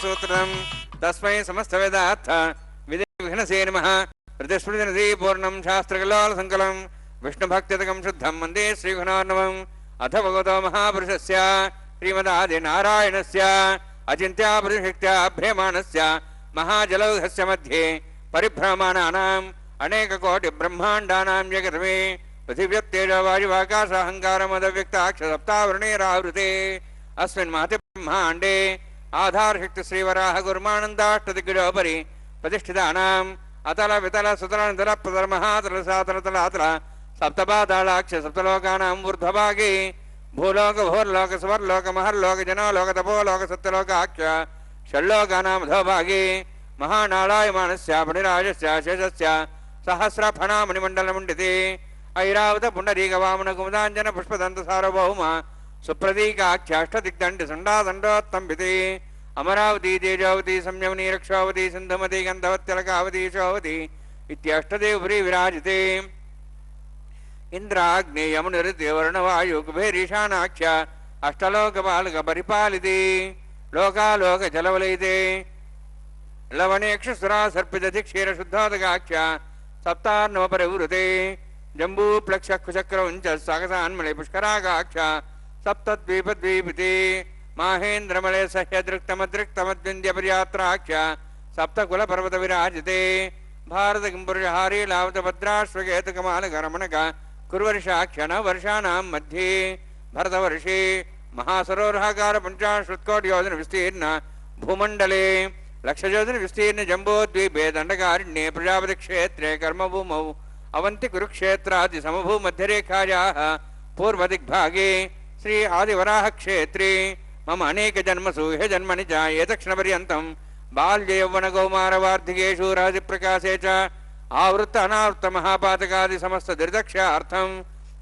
सूत्रम तस्मै समस्तवेदार्थ विघ्नसे नमः। प्रतिस्मृतिनिधि पूर्णं शास्त्रकल्लोल संकलं विष्णुभक्तितकं शुद्धं वन्दे श्रीगुणार्णवम्। अथ भगवतो महापुरुषस्य श्रीमदादिनारायणस्य अचिन्त्यापरिशक्त्या भ्रियमाणस्य महाजलौघस्य मध्ये परिभ्रमाणानाम् अनेककोटिब्रह्माण्डानां जगतमे पृथिव्यत्तेजवायुवाकाशाहङ्कारमदव्यक्ताक्षसप्तावरणेरावृते अस्मिन् महति ब्रह्माण्डे आधारशक्ति श्रीवराह गुरुमानन्दाष्टदिग्गजोपरि प्रतिष्ठितानाम् अतल वितल सुतल नितल प्रतल महातल सातल तलातल सप्तपातालाक्ष सप्तलोकानां ऊर्ध्वभागे भूलोक भूर्लोक स्वर्लोक महर्लोक जनोलोक तपोलोक सत्यलोकाख्य षड्लोकानां अधोभागे महानारायमानस्य फणिराजस्य शेषस्य सहस्रफणामणिमण्डलमण्डिते ऐरावत पुण्डरीकवामन कुमुदाञ्जन पुष्पदन्त सार्वभौम सुप्रतीकाख्याष्टदिग्दण्ड संडादण्डोत्तम्भिते अमरावती तेजावती संयमनी रक्षावती सिन्धुमती गन्धवत्यलकावती शोवती इत्यष्टदेवपुरी विराजिते इंद्राग्नि यमुनिर्देवर्णवायु कुबेरीशानाख्य अष्टलोकपालक परिपालिते लोकालोक जलवलयिते लवणेक्षुसुरा सर्पिदधि क्षीर शुद्धोदकाख्य सप्तार्णव परिवृते जम्बू प्लक्ष कुचक्रवंच सागसान्मले पुष्करागाख्य सप्तद्वीपद्वीपिते माहेन्द्रमले सह्यदृक्तमदृक्तमद्विन्द्यपर्यात्राख्य सप्तकुलपर्वत विराजिते भारत किंपुरुषहारी लावतभद्राश्वकेतकमालकरमणक कुर्वर्षाख्य नववर्षाणां मध्ये भरतवर्षे महासरोवराकार पंचाशत्कोटियोजन विस्तीर्ण भूमंडले लक्षयोजन विस्तीर्ण जम्बोद्वीपे दंडकारण्ये प्रजापति क्षेत्रे कर्मभूमौ अवंति कुरुक्षेत्रादि समभूमध्यरेखायाः पूर्वदिग्भागे श्री आदिवराह क्षेत्रे मम अनेक जन्मसु हे जन्मनि च एतक्षणपर्यन्तं बाल्य यौवन कौमार वार्धिकेषु रहसि प्रकाशे च आवृत्त अनावृत्त महापातकादि समस्त दुर्दक्षार्थं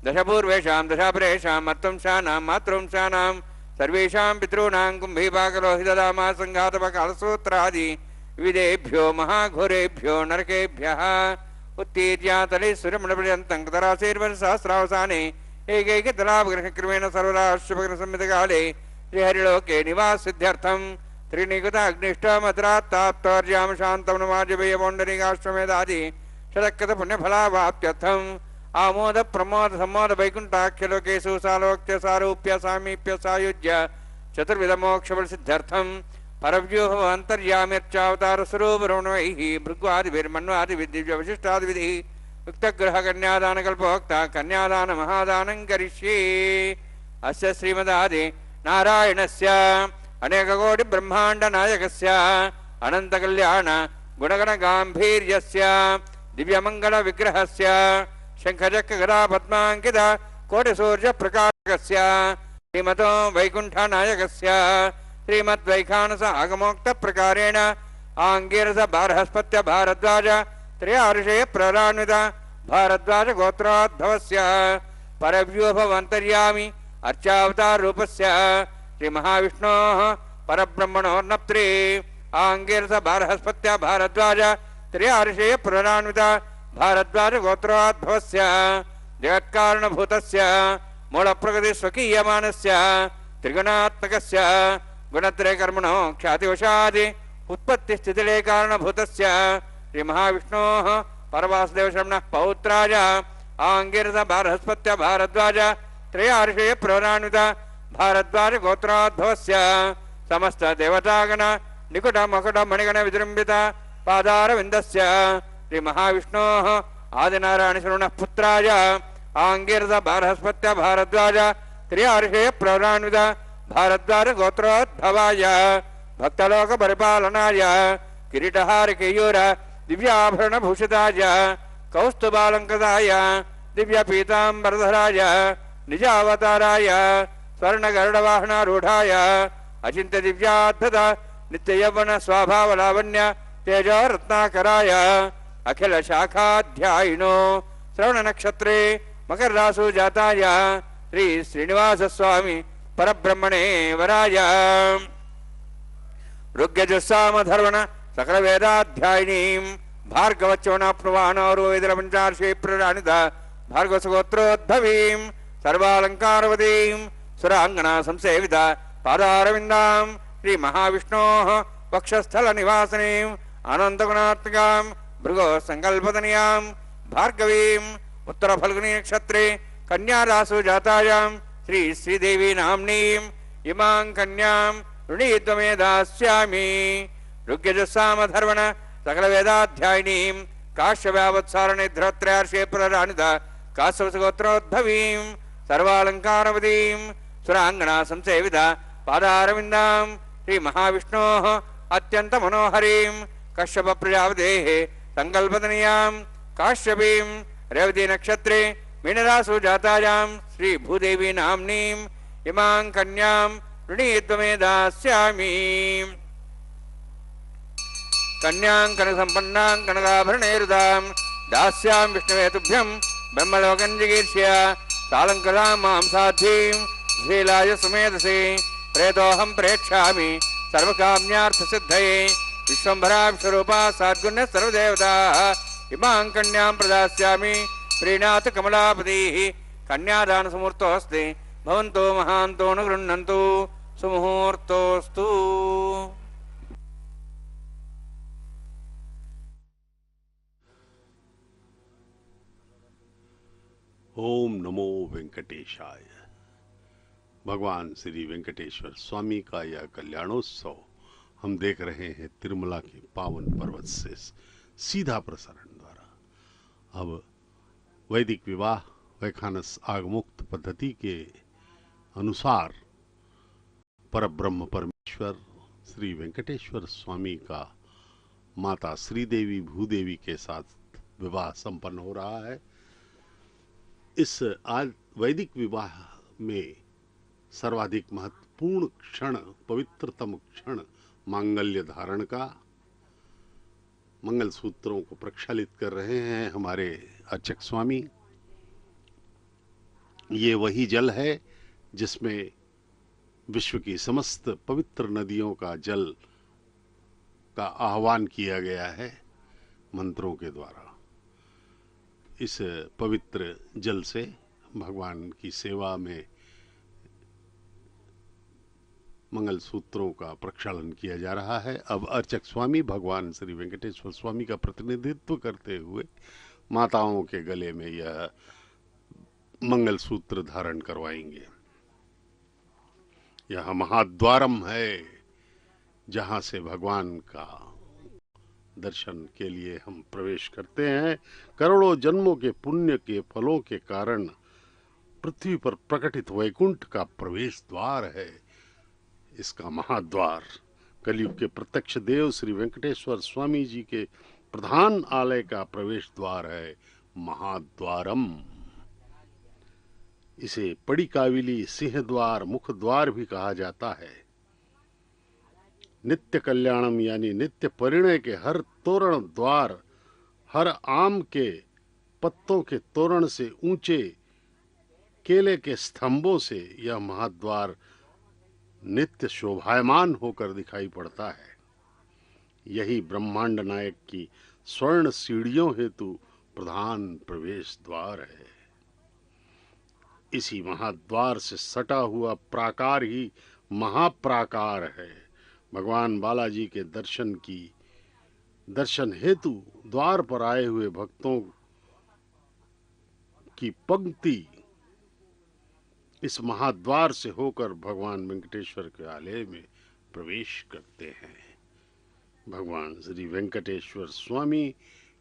दशपूर्वेषां दशापरेषां मत्वंशानां मातृवंशानां सर्वेषां पितॄणां कुम्भीपाकलोहितदामा संघातपकालसूत्रादि विविधेभ्यो महाघोरेभ्यो नरकेभ्यः उत्तीर्यातले सूर्यमण्डलपर्यन्तं कृतराशेर्वर्षसहस्रावसाने एकैकतलापग्रहक्रमेण सर्वराष्ट्रपग्रसंहितकाले श्रीहरिलोके निवाससिद्ध्यर्थं त्रिनिकुताग्निष्टमद्रात्ताप्तवर्यां शान्तं नमाजपेयपौण्डरीकाश्वमेधादि शतकृतपुण्यफलावाप्त्यर्थम् आमोद प्रमोद सम्मोद वैकुण्ठाख्यलोकेषु सालोक्य सारूप्य सामीप्य सायुज्य चतुर्विधमोक्षफलसिद्ध्यर्थं परव्यूह अन्तर्यामिर्चावतारस्वरूपरमणैः भृग्वादिभिर्मन्वादिभिर्दिव्यवशिष्टादिभिः युक्तग्रहकन्यादानकल्पोक्ता कन्यादानमहादानं करिष्ये। अस्य श्रीमदादि नारायणस्य अनेककोटिब्रह्माण्डनायकस्य अनन्तकल्याण गुणगणगाम्भीर्यस्य दिव्यमङ्गलविग्रहस्य शङ्खचक्रगदा पद्माङ्कित कोटिसूर्यप्रकाशकस्य श्रीमतो वैकुण्ठनायकस्य श्रीमद्वैखानस आगमोक्तप्रकारेण आङ्गिरस बारहस्पत्य भारद्वाज त्रयार्षे प्ररान्वित भारद्वाज गोत्रोद्भवस्य परव्यूहवन्तर्यामि अर्चावतार रूपस्य श्री महाविष्णोः परब्रह्मणोर्नप्त्रे आङ्गिरस बारहस्पत्य भारद्वाज त्रयार्षे प्ररान्वित भारद्वाज गोत्रोद्भवस्य जगत्कारणभूतस्य मूलप्रकृति स्वकीयमानस्य त्रिगुणात्मकस्य गुणत्रयकर्मणो ख्यातिवशादि उत्पत्तिस्थितिलय कारणभूतस्य श्री महाविष्णोः परवासुदेवशर्मणः पौत्राय आङ्गिरस बारहस्पत्य भारद्वाज त्रयार्षे प्ररान्वित भारद्वाज गोत्रोद्भवस्य समस्त देवतागण निकुट मकुट मणिगण विजृम्भित पादारविन्दस्य श्री महाविष्णोः आदिनारायणशर्मणः पुत्राय आङ्गिरस बारहस्पत्य भारद्वाज त्रयार्षे प्ररान्वित भारद्वाज गोत्रोद्भवाय भक्तलोक परिपालनाय किरीटहार केयूर दिव्याभरण भूषिताय कौस्तुभालंकृताय दिव्य पीतांबरधराय निजावताराय स्वर्ण गरुडवाहनारूढ़ाय अचिंत्य दिव्याद्भुत नित्य यौवन स्वभाव लावण्य तेज रत्नाकराय अखिल शाखाध्यायिनो श्रवण नक्षत्रे मकर रासु जाताय श्री श्रीनिवास स्वामी परब्रह्मणे वराय ऋग्यजुस्साम धर्वण सकल वेदाध्यायिनीं भार्गवच्चवनाप्नुवानौर्वेदपञ्चार्षे प्रराणित भार्गवसगोत्रोद्भवीं सर्वालंकारवतीं सुरांगना संसेवित पादारविन्दां श्री महाविष्णोः वक्षस्थल निवासिनीं अनन्तगुणात्मिकां भृगो संकल्पतनयां भार्गवीं उत्तर फल्गुनी नक्षत्रे कन्या रासु जातायां श्री श्रीदेवी नाम्नीं इमां कन्यां ऋणीत्वमे दास्यामि ऋग्यजुस्साम धर्वण सकल वेदाध्यायिनीं काश्यव्यावत्सारणे धृत्रयार्षे प्रराणित काश्यपसगोत्रोद्भवीं सर्वालंकारवतीं सुरांगना संसेवित पादारविन्दां श्री महाविष्णोः अत्यंत मनोहरीं कश्यप प्रजापतेः संकल्पतनयां काश्यपीं रेवती नक्षत्रे मीनरासु जातायां श्री भूदेवी नाम्नीं इमां कन्यां ऋणीत्वमे दास्यामि कन्यां कनकसम्पन्नां कनकाभरणैरुदां दास्यां विष्णवे तुभ्यं ब्रह्मलोकं जिगीर्ष्य सालंकृतां मां साध्वीं श्रीलाय सुमेधसे प्रेतोऽहं प्रेक्ष्यामि सर्वकाम्यार्थसिद्धये विश्वम्भरा विश्वरूपा साद्गुण्य सर्वदेवताः इमां कन्यां प्रदास्यामि प्रीणाथ कमलापतिः कन्यादानसमुहूर्तोऽस्ति भवन्तो महान्तो न गृह्णन्तु सुमुहूर्तोऽस्तु। ओम नमो वेंकटेशाय। भगवान श्री वेंकटेश्वर स्वामी का यह कल्याणोत्सव हम देख रहे हैं तिरुमला के पावन पर्वत से सीधा प्रसारण द्वारा। अब वैदिक विवाह वैखानस आगमुक्त पद्धति के अनुसार परब्रह्म परमेश्वर श्री वेंकटेश्वर स्वामी का माता श्रीदेवी भूदेवी के साथ विवाह संपन्न हो रहा है। इस आज वैदिक विवाह में सर्वाधिक महत्वपूर्ण क्षण, पवित्रतम क्षण मांगल्य धारण का, मंगल सूत्रों को प्रक्षालित कर रहे हैं हमारे अर्चक स्वामी। ये वही जल है जिसमें विश्व की समस्त पवित्र नदियों का जल का आह्वान किया गया है मंत्रों के द्वारा। इस पवित्र जल से भगवान की सेवा में मंगल सूत्रों का प्रक्षालन किया जा रहा है। अब अर्चक स्वामी भगवान श्री वेंकटेश्वर स्वामी का प्रतिनिधित्व करते हुए माताओं के गले में यह मंगल सूत्र धारण करवाएंगे। यह महाद्वारम है जहां से भगवान का दर्शन के लिए हम प्रवेश करते हैं। करोड़ों जन्मों के पुण्य के फलों के कारण पृथ्वी पर प्रकटित वैकुंठ का प्रवेश द्वार है। इसका महाद्वार कलयुग के प्रत्यक्ष देव श्री वेंकटेश्वर स्वामी जी के प्रधान आलय का प्रवेश द्वार है महाद्वारम। इसे पड़ी काविली सिंह द्वार, मुख द्वार भी कहा जाता है। नित्य कल्याणम यानी नित्य परिणय के हर तोरण द्वार, हर आम के पत्तों के तोरण से ऊंचे केले के स्तंभों से यह महाद्वार नित्य शोभायमान होकर दिखाई पड़ता है। यही ब्रह्मांड नायक की स्वर्ण सीढ़ियों हेतु प्रधान प्रवेश द्वार है। इसी महाद्वार से सटा हुआ प्राकार ही महाप्राकार है। भगवान बालाजी के दर्शन हेतु द्वार पर आए हुए भक्तों की पंक्ति इस महाद्वार से होकर भगवान वेंकटेश्वर के आलय में प्रवेश करते हैं। भगवान श्री वेंकटेश्वर स्वामी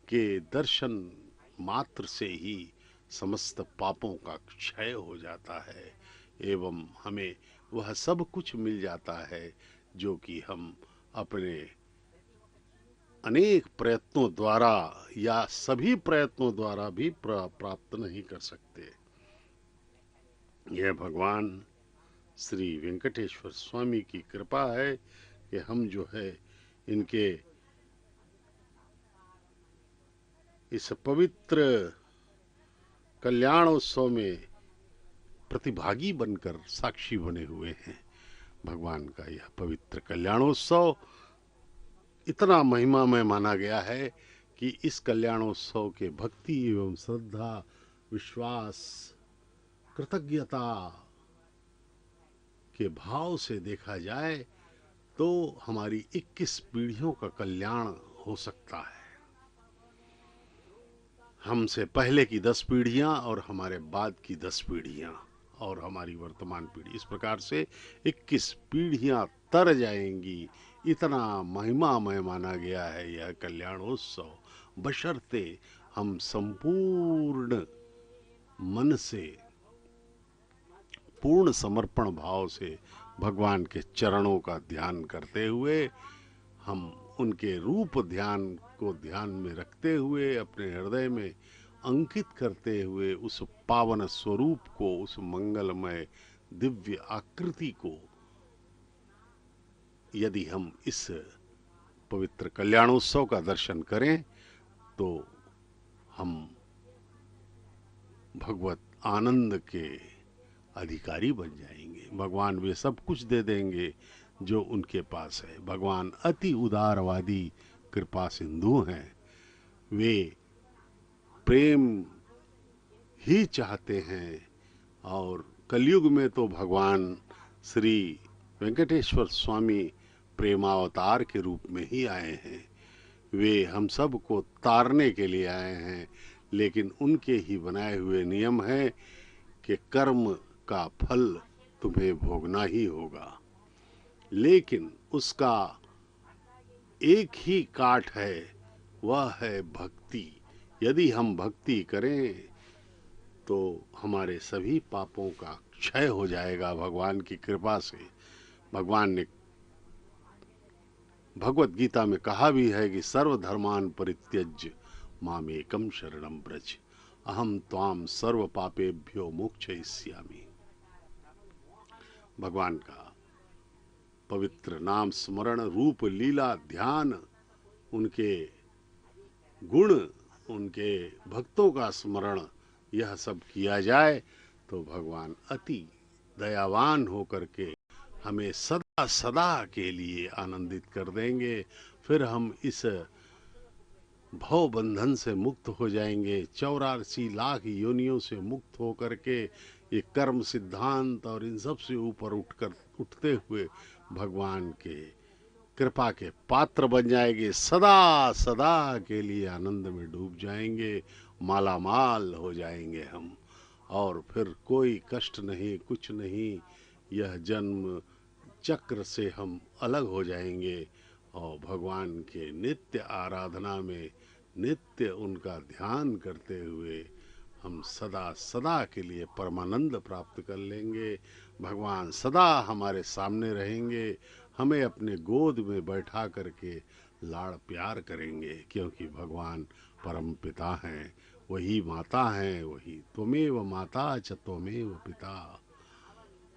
के दर्शन मात्र से ही समस्त पापों का क्षय हो जाता है एवं हमें वह सब कुछ मिल जाता है जो कि हम अपने अनेक प्रयत्नों द्वारा या सभी प्रयत्नों द्वारा भी प्राप्त नहीं कर सकते। यह भगवान श्री वेंकटेश्वर स्वामी की कृपा है कि हम जो है इनके इस पवित्र कल्याणोत्सव में प्रतिभागी बनकर साक्षी बने हुए हैं। भगवान का यह पवित्र कल्याणोत्सव इतना महिमामय माना गया है कि इस कल्याणोत्सव के भक्ति एवं श्रद्धा, विश्वास, कृतज्ञता के भाव से देखा जाए तो हमारी 21 पीढ़ियों का कल्याण हो सकता है। हमसे पहले की 10 पीढ़ियां और हमारे बाद की 10 पीढ़ियां और हमारी वर्तमान पीढ़ी, इस प्रकार से 21 पीढ़ियां तर जाएंगी। इतना महिमामय माना गया है यह कल्याणोत्सव, बशर्ते हम संपूर्ण मन से, पूर्ण समर्पण भाव से भगवान के चरणों का ध्यान करते हुए, हम उनके रूप ध्यान को ध्यान में रखते हुए, अपने हृदय में अंकित करते हुए उस पावन स्वरूप को, उस मंगलमय दिव्य आकृति को यदि हम इस पवित्र कल्याणोत्सव का दर्शन करें तो हम भगवत आनंद के अधिकारी बन जाएंगे। भगवान वे सब कुछ दे देंगे जो उनके पास है। भगवान अति उदारवादी कृपा सिंधु हैं। वे प्रेम ही चाहते हैं और कलयुग में तो भगवान श्री वेंकटेश्वर स्वामी प्रेमावतार के रूप में ही आए हैं। वे हम सब को तारने के लिए आए हैं, लेकिन उनके ही बनाए हुए नियम है कि कर्म का फल तुम्हें भोगना ही होगा, लेकिन उसका एक ही काट है, वह है भक्ति। यदि हम भक्ति करें तो हमारे सभी पापों का क्षय हो जाएगा भगवान की कृपा से। भगवान ने भगवत गीता में कहा भी है कि सर्वधर्मान परित्यज्य मामेकम शरणम व्रज अहम त्वाम सर्व पापेभ्यो मोक्षयिष्यामि। भगवान का पवित्र नाम स्मरण, रूप लीला ध्यान, उनके गुण, उनके भक्तों का स्मरण, यह सब किया जाए तो भगवान अति दयावान होकर के हमें सदा सदा के लिए आनंदित कर देंगे। फिर हम इस भव बंधन से मुक्त हो जाएंगे, 84 लाख योनियों से मुक्त होकर के ये कर्म सिद्धांत और इन सब से ऊपर उठते हुए भगवान के कृपा के पात्र बन जाएंगे। सदा सदा के लिए आनंद में डूब जाएंगे, माला माल हो जाएंगे हम, और फिर कोई कष्ट नहीं, कुछ नहीं। यह जन्म चक्र से हम अलग हो जाएंगे और भगवान के नित्य आराधना में, नित्य उनका ध्यान करते हुए हम सदा सदा के लिए परमानंद प्राप्त कर लेंगे। भगवान सदा हमारे सामने रहेंगे, हमें अपने गोद में बैठा करके लाड़ प्यार करेंगे, क्योंकि भगवान परम पिता हैं, वही माता हैं, वही त्वमेव माता च त्वमेव पिता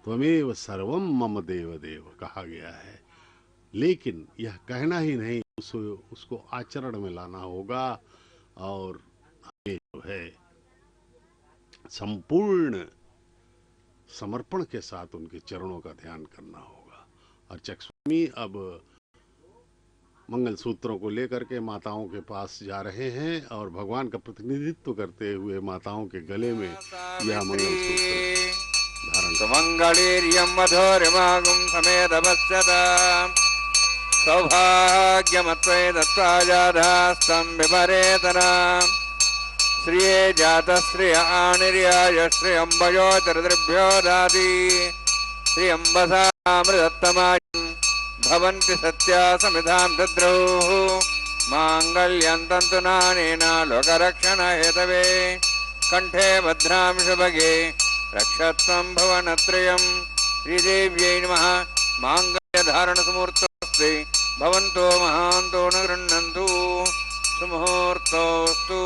त्वमेव सर्वम मम देव देव कहा गया है। लेकिन यह कहना ही नहीं, उसको आचरण में लाना होगा और हमें जो है संपूर्ण समर्पण के साथ उनके चरणों का ध्यान करना होगा। अर्चक स्वामी अब मंगल सूत्रों को लेकर के माताओं के पास जा रहे हैं और भगवान का प्रतिनिधित्व करते हुए माताओं के गले में यह मंगल सूत्र धारण। मंगलीर्यं मधुरिमागुं समेतपश्यता सौभाग्यमत्वै दत्त्वाजाधास्तं विपरेतना श्रिये जातश्रिय आनिर्याय श्रियं वयोतिर्दृभ्यो दाति श्रियंबसामृतत्तमायं भवन्ति सत्या समिधां दद्रुः माङ्गल्यं तन्तुनानेन लोकरक्षणहेतवे कण्ठे भद्रां शुभगे रक्षत्वं भुवनत्रयं श्रीदेव्यै नमः। माङ्गल्यधारणसमुहूर्तोऽस्ति भवन्तो महान्तो न गृह्णन्तु सुमुहूर्तोऽस्तु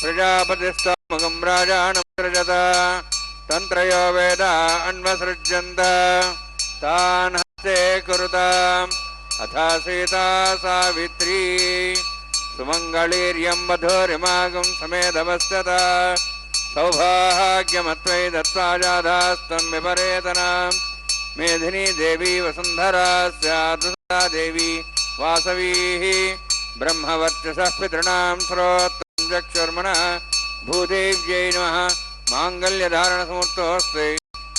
प्रजापतिस्तमगं राजानमसृजत तन्त्रयो वेदा अन्वसृज्यन्त तान् हस्ते कुरुताम् अथ सीता सावित्री सुमङ्गलीर्यं वधूरिमागं समेधवस्यत सौभाग्यमत्वै दत्त्वा जाधास्तं विपरेतनाम् मेधिनी देवी वसुन्धरा स्याद् देवी वासवीः ब्रह्मवर्चसः पितॄणां श्रोत्रं चक्षुर्मनः भूदेव्यै नमः माङ्गल्यधारणसमूर्तोऽस्ते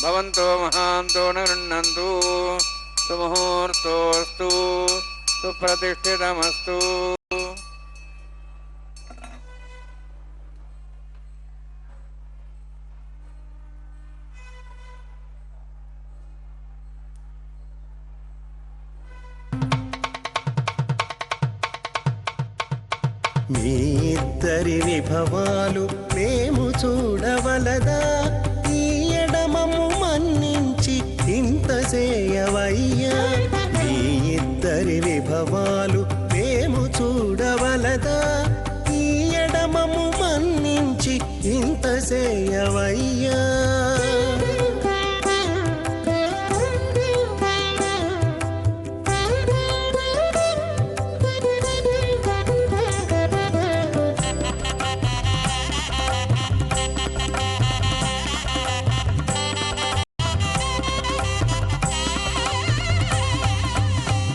भवन्तो महान्तो न गृह्णन्तु सुमुहूर्तोऽस्तु सुप्रतिष्ठितमस्तु। మీ ఇద్దరి విభవాలు మేము చూడవలదా ఈ ఎడమము మన్నించి ఇంత చేయవయ్యా మీ ఇద్దరి విభవాలు మేము చూడవలదా ఈ ఎడమము మన్నించి ఇంత చేయవయ్యా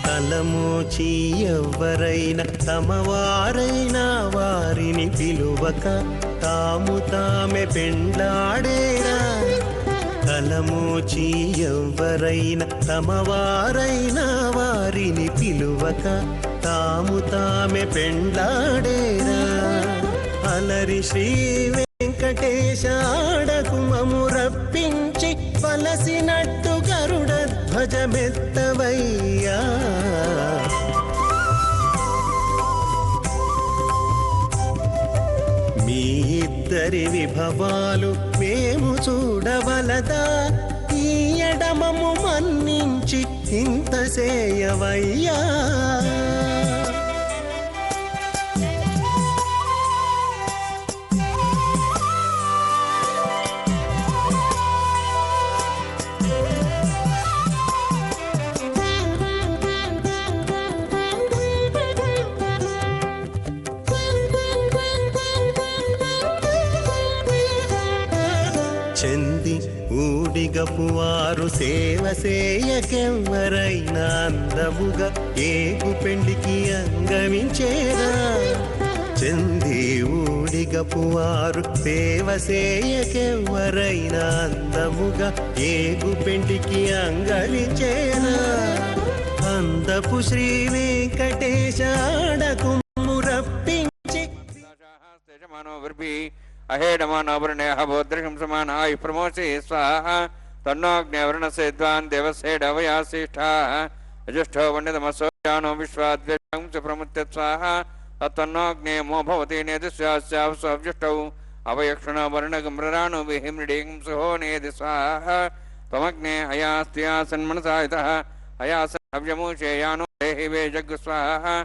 తలమోచి ఎవ్వరైనా తమవారైనా వారిని పిలువక తాము తామే పెండ్లాడేరా తలమోచి ఎవ్వరైనా తమవారైనా వారిని పిలువక తాము తామే పెండ్లాడేరా అలరి శ్రీ వెంకటేశ ఆడకుమము రప్పించి వలసినట్టు గరుడ ధ్వజమెత్తవయ్యా మీ ఇద్దరి విభవాలు మేము చూడవలదా ఈ ఎడమము మన్నించి ఇంత చేయవయ్యా చెంది ఊడిగపు వారు సేవ సేయకెవ్వరైనా అందముగా ఏగు పెండికి అంగమించేరా చెంది ఊడిగపు వారు సేవ సేయకెవ్వరైనా అందముగా ఏగు పెండికి అంగమించేరా అందపు శ్రీ వెంకటేశ ఆడకుము రప్పించి अहेडमानोवर्णेह भोद्रशं समानाय प्रमोषे स्वाहा तन्नोऽग्निवर्णसेद्वान् देवसेडवयासिष्ठाः यजुष्ठो वण्यतमसो जानो विश्वाद्वेषं च प्रमुत्य स्वाहा तन्नोऽग्नेमो भवति नेदस्यास्यावसव्युष्टौ अवयक्षणो वर्णगम्रराणो विहिमृडिं सुहो नेदि स्वाहा त्वमग्ने अयास्त्यासन्मनसायतः अयासन् हव्यमुषेयानो देहि वे जग् स्वाहा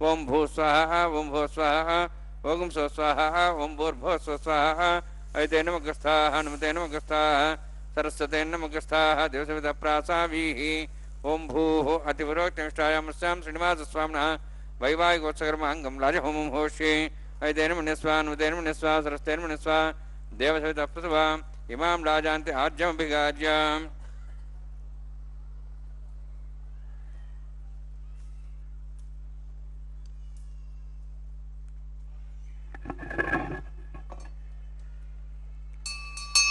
ओं भू स्वाहा ओं भो स्वाहा ओम स्व स्वाहा ओम भूर्भुवः स्व स्वाहा ऐते नमः हनुमते नमः सरस्वते नमः दिवसविदप्रासावीः ओम भूः अतिपुरोक्तनिष्ठायामस्यां श्रीनिवासस्वामिनः वैवाहिकोत्सकर्माङ्गं लाजहोमं होष्ये ऐते नमः हनुमते नमः सरस्वते नमः देवसविदप्रसवा इमां लाजान्ते आज्यमभिगाज्याम्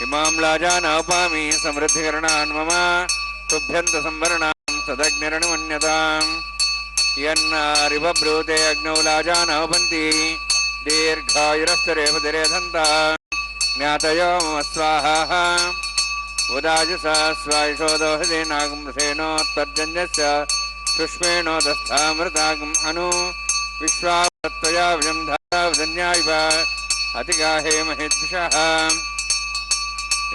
इमां लाजानौपामि समृद्धिकरणान् मम तुभ्यन्त संवरणां सदग्निरणमन्यताम् यन्नारिवब्रूते अग्नौ लाजानौपन्ति दीर्घायुरस्तरेव दिरेधन्ता ज्ञातयो मम स्वाहा उदाजसा स्वायशोदोहदे नागमृथेनोत्पर्जन्यस्य सुष्मेणोदस्थामृतागम् अनु विश्वात्वया विजं धारावधन्यायव अतिगाहे महेद्विषः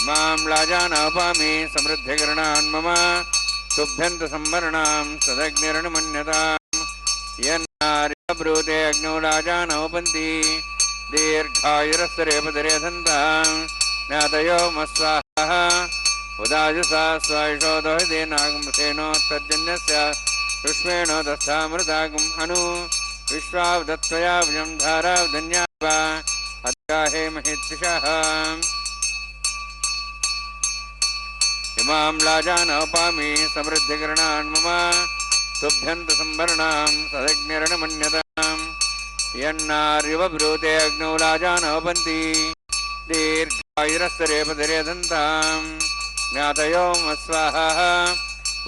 इमां लाजानौपामि समृद्धिकरणान् मम तुभ्यन्त संवरणां सदग्निरनुमन्यताम् यन्नार्यब्रूते अग्नौ राजानोपन्ति दीर्घायुरस्तरेपदरे धन्ताम् ज्ञातयो मस्वाहा उदाजुषा स्वायुषो दोहिते नागमसेनोत्तर्जन्यस्य पुष्पेणो दस्तामृतागम् अनु विश्वावदत्त्वया विजं धारावधन्या वा अद्याहे महित्विषः इमां लाजानोपामि समृद्धिकरणान् मम तुभ्यन्त संवरणां सदग्निरनुमन्यताम् यन्नार्यवब्रूते अग्नौ राजानोपन्ति दीर्घायुरस्तरेपदरे दन्ताम् ज्ञातयो मस्वाहा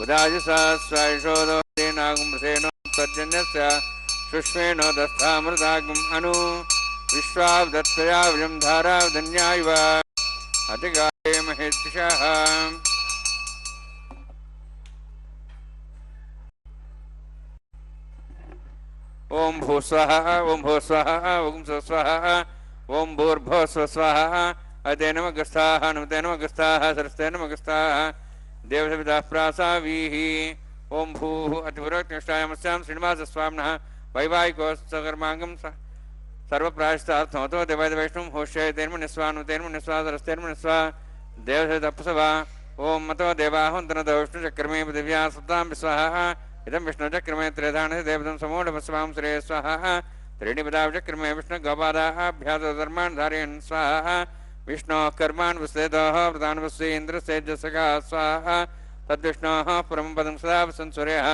उदाजुषा स्वायुषो दोहिते नागमसेनोत्तर्जन्यस्य शुष्मेणो दस्तामृतागम् अनु विश्वावदत्त्वया विजं धारावधन्या इव अतिगाये महेत्विषः ओम भूस्वाहा ओम भूस्वाहा ओम स्वस्वाहा ओम भूर्भुवस्वस्वाहा अते नमगस्ताः नमते नमगस्ताः सरस्ते नमगस्ताः देवसविताः प्रासावीः ओम भूः अतिपुरोक्तिष्ठायामस्यां श्रीनिवासस्वामिनः वैवाहिकोत्सकर्माङ्गं सर्वप्रायश्चार्थमतो देवैष्णवं होष्ये तेन्मनिस्वा नुतेन्मनिस्वा सरस्तेन्मनिस्वा देवसवितप्सवा ओम मतो देवाहन्तनतो विष्णुचक्रमे पृथिव्या सतां विस्वाहा इदं विष्णुचक्रमे त्रेधानसे देवतं समूढमस्वां श्रेय स्वाहा त्रीणि पदाचक्रमे विष्णुगोपादाभ्यासो धर्मान् धारयन् स्वाहा विष्णोः कर्मान् वस्तेतोः प्रधान् वस्ते इन्द्रसेजसखा स्वाहा तद्विष्णोः परमं पदं सदा वसन्सूर्यः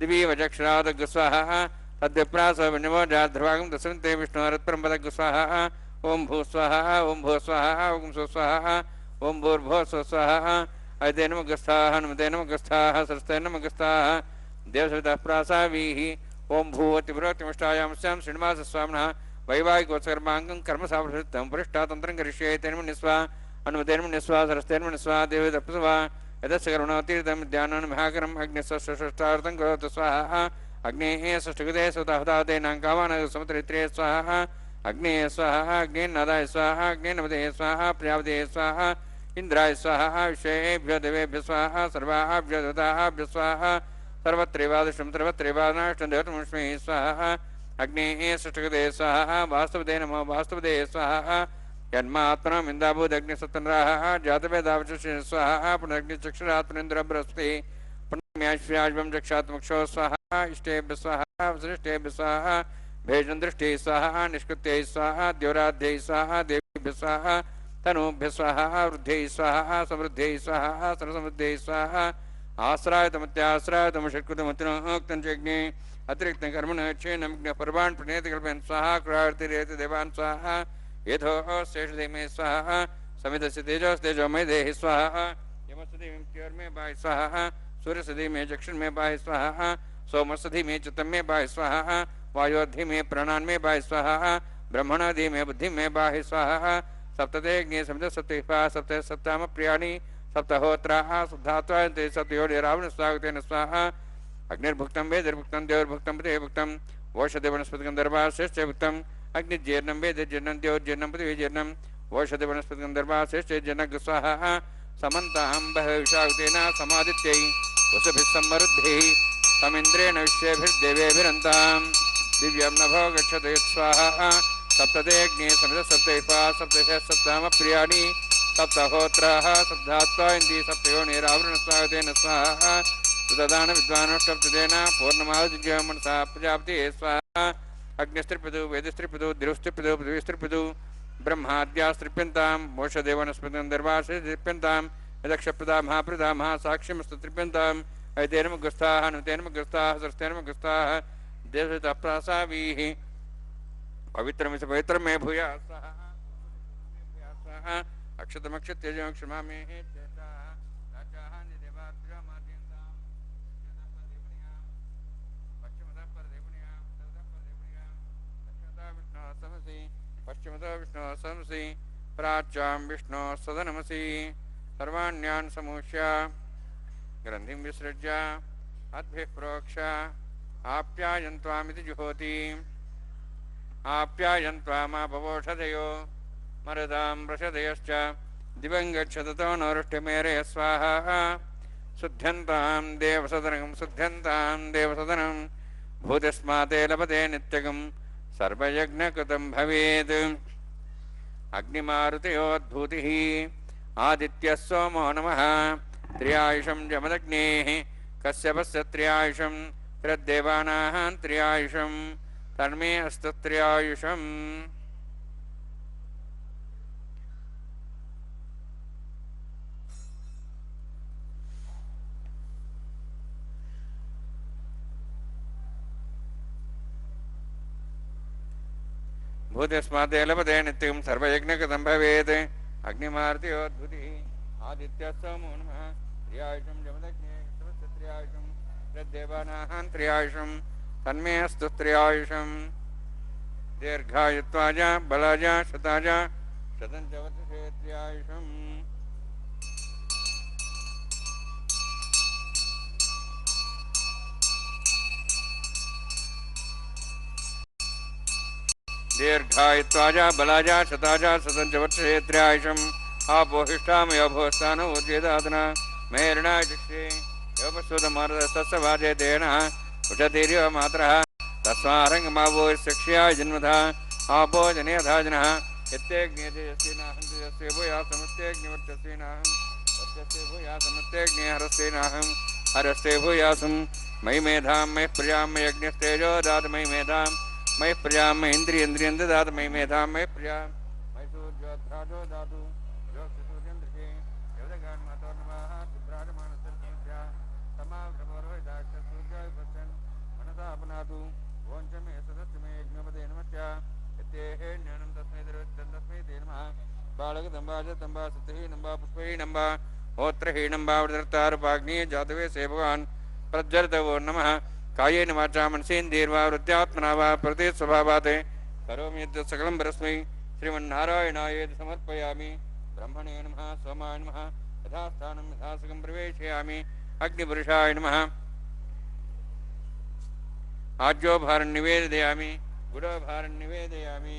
दिवि वचक्षरादग् स्वाहा तद्विप्रासो विनिमोजाध्रुवागं दशन्ते विष्णोरत्परं पदग् स्वाहा ओम भूस्वाहा ओम भूस्वाहा ओम स्वस्वाहा ओम भूर्भुवः स्वस्वाहा अयते नमगस्ताः नमते नमगस्ताः सरस्ते नमगस्ताः देवसविताः प्रासावीः ओम भूवतिपुरोक्तिमष्टायामस्यां श्रीनिवासस्वामिनः वैवाहिकोत्सकर्माङ्गं कर्मसाफलसिद्धं परिष्ठातन्त्रं करिष्ये तेन्मनिस्वा अनुमतेन्मनिस्वा सरस्तेन्मनिस्वा देवतप्सवा यदस्य करुणोतीर्थं ध्यानमहाकरम् अग्निस्वष्टार्थं करोतु स्वाहा अग्नेः षष्ठकृते स्वताहुताहुतेनां कामानः समुद्रित्रे स्वाहा अग्नेय स्वाहा अग्नेन्नादाय स्वाहा अग्नेन्नमते स्वाहा प्रजापते स्वाहा इंद्राय स्वाहा विश्वेभ्यो देवेभ्यो स्वाहा सर्वाभ्यो देवताभ्यो स्वाहा सर्वत्रैवादृष्टं सर्वत्रैवानाष्टं देवतमस्मै स्वाहा अग्नेः षष्ठकृते स्वाहा वास्तवते नमो वास्तवते स्वाहा यन्मात्मनः इन्दाभूदग्निसत्तनराः जातवेदावचक्षे स्वाहा पुनरग्निचक्षुरात्मनेन्द्र बृहस्पति पुण्यम्याश्व्याज्वं चक्षात्मक्षो स्वाहा इष्टेभ्यः स्वाहा वसिष्ठेभ्यः स्वाहा भेजन दृष्टि स्वाहा निष्कृत्यै स्वाहा द्योराध्यै स्वाहा देवीभ्यः स्वाहा तनूभ्यः स्वाहा वृद्ध्यै स्वाहा समृद्ध्यै स्वाहा सर्वसमृद्ध्यै स्वाहा आश्रायतमत्याश्रायतमषट्कृतमतिनोक्तं चैग्ने अतिरिक्तं कर्मण क्षेनमग्न पर्वान् प्रणेति कल्पयन् स्वाहा क्रार्तिरेति देवान् स्वाहा यथो शेषदेमे स्वाहा समितस्य तेजोमय देहि स्वाहा यमस्वति मे त्योर्मे बाहि स्वाहा सूर्यसधि मे चक्षुर्मे बाहि स्वाहा सोमसधि मे चित्तं मे बाहि स्वाहा वायोधि में प्राणान में बाहि स्वाहा ब्रह्मणादि में बुद्धि में बाहि स्वाहा सप्तते अग्नि सप्त सप्तपा सप्त सप्ताम प्रियाणि सप्तहोत्राः शुद्धात्वान्ते सप्तयोनि रावण स्वागतेन स्वाहा अग्निर्भुक्तं वेदिर्भुक्तं देवर्भुक्तं पृथिवीभुक्तं वोषधि वनस्पतिगन्धर्वाः श्रेष्ठे भुक्तं अग्निजीर्णं वेदिर्जीर्णं देवर्जीर्णं पृथिवीजीर्णं वोषधि वनस्पतिगन्धर्वाः श्रेष्ठे जीर्णं स्वाहा समन्तां बहिषागतेन समादित्यै वसुभिः समृद्धिः तमिन्द्रेण विश्वेभिर्देवेभिरन्ताम् दिव्यं नभो गच्छतु स्वाहा सप्तते अग्नि समित सप्तैपा सप्तभ्यः सप्ताम प्रियाणि सप्तहोत्राः सप्तात्वा इन्दी सप्तयोनिरावृण स्वागतेन स्वाहा सुददान विद्वानुष्टप्ततेन पूर्णमाहुतिज्य मनसा प्रजापति स्वाहा अग्निस्त्रिपितु वेदस्त्रिपितु दिरुस्त्रिपितु पृथिवीस्त्रिपितु ब्रह्माद्यास्त्रिप्यन्तां मोक्षदेवनस्पतिगन्धर्वाश्रिप्यन्तां यदक्षप्रदा महाप्रदा महासाक्ष्यमस्तु त्रिप्यन्ताम् ऐतेनमग्रस्ताः नुतेनमग्रस्ताः सरस्तेनमग्रस्ताः देवसविताः प्रासावीः पवित्रमिष पवित्रं मे भूयात् स्वाहा अक्षतमक्षत्यजं क्षमामि चेताः राजाः निदेवात्र्यमाद्यन्तां पश्चिमतः परदेवन्यां पश्चिमतः विष्णोः समसि प्राच्यां विष्णोः सदनमसि सर्वाण्यान् समूष्य ग्रन्थिं विसृज्य अद्भिः प्रोक्ष आप्यायन्त्वामिति जुहोति आप्यायन्त्वामापवोषधयो मरुदां वृषधयश्च दिवं गच्छततो नौरुष्टिमेरय स्वाहा शुद्ध्यन्तां देवसदनं शुद्ध्यन्तां देवसदनं भूतिस्माते लभते नित्यगं सर्वयज्ञकृतं भवेत् अग्निमारुतयोद्भूतिः आदित्यः सोमो नमः त्र्यायुषं जमदग्नेः कश्यपस्य त्र्यायुषं त्रिदेवानां त्र्यायुषं तन्मे अस्तु त्र्यायुषम् भूतिस्माते लभते नित्यं सर्वयज्ञकृतं भवेत् अग्निमारुतयोद्भूतिः आदित्यः सोमो नमः त्र्यायुषं जमदग्नेः कश्यपस्य त्र्यायुषं त्रिदेवानां त्र्यायुषं तन्मे अस्तु त्र्यायुषम् दीर्घायुत्वाय बलाय शताय शतं च वर्षे त्र्यायुषम् दीर्घायुत्वाय बलाय शताय शतं च वर्षे त्र्यायुषम् आपोहिष्ठामयोभोस्थानो उद्येदातना मेरणाय शिक्षे योपस्वतमारदस्तस्य वाजे तेनः उचतीर्यो मातरः तस्मारङ्गमावो शिक्ष्याय जन्मथा आपो जनेधाजनः यत्तेऽग्नेतेजस्विनाहं तेजस्वे भूया समस्तेऽग्निवर्चस्विनाहं वर्चस्वे भूया समस्तेऽग्ने हरस्तेनाहं हरस्ते भूयासं मयि मेधां मयि प्रजां मयि अग्निस्तेजो दातु मयि मेधां मयि प्रजां मयि इन्द्रियं ददातु मयि मेधां मयि प्रजां मयि सूर्योऽध्राजो दातु सूर्यन्द्रके योदगान्मातो नमः शुभ्राजमानसर्पमुद्रा समाव्रभोरोहिताक्ष सूर्याय पश्यन् मनसा अपनातु ओञ्च मे सदस्य मे यज्ञपदे नमश्च यत्तेः ज्ञानं तस्मै दर्वच्छन् तस्मै ते नमः बालकदम्बा च तम्बा सिद्धिः नम्बा पुष्पैः नम्बा होत्रैः नम्बा वृदर्तारूपाग्निः जातवे से भगवान् प्रज्वलितवो नमः कायेन वाचा मनसेन्द्रियैर्वा वृत्त्यात्मना वा प्रकृतिस्वभावात् करोमि यद् सकलं परस्मै श्रीमन्नारायणाय समर्पयामि ब्रह्मणे नमः सोमाय नमः यथास्थानं यथासुखं प्रवेशयामि अग्निपुरुषाय नमः आज्योभारं निवेदयामि गुडोभारं निवेदयामि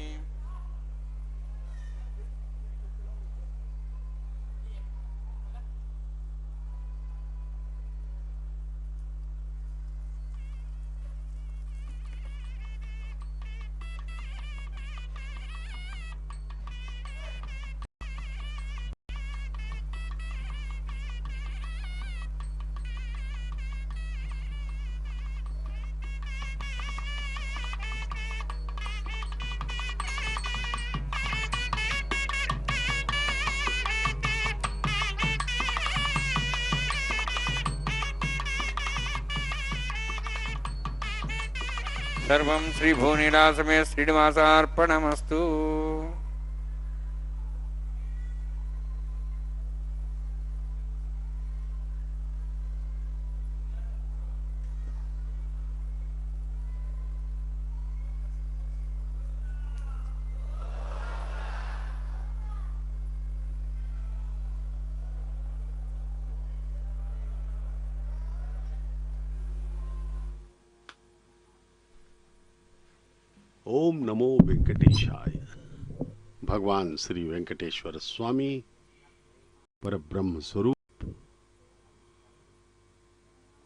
सर्वं श्रीभुवनीलासमे श्रीनिवासार्पणमस्तु। ओम नमो वेंकटेशाय। भगवान श्री वेंकटेश्वर स्वामी परब्रह्म स्वरूप,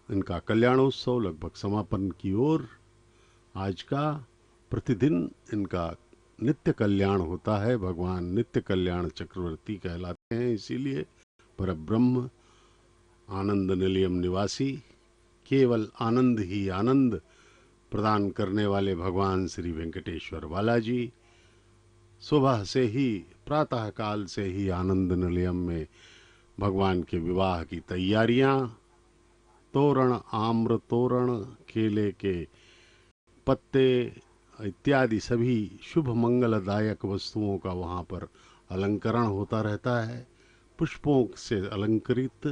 इनका कल्याणोत्सव लगभग समापन की ओर। आज का प्रतिदिन इनका नित्य कल्याण होता है। भगवान नित्य कल्याण चक्रवर्ती कहलाते हैं, इसीलिए परब्रह्म आनंद निलयम निवासी, केवल आनंद ही आनंद प्रदान करने वाले भगवान श्री वेंकटेश्वर बालाजी सुबह से ही, प्रातः काल से ही आनंद निलयम में भगवान के विवाह की तैयारियां, तोरण, आम्र तोरण, केले के पत्ते इत्यादि सभी शुभ मंगलदायक वस्तुओं का वहाँ पर अलंकरण होता रहता है। पुष्पों से अलंकृत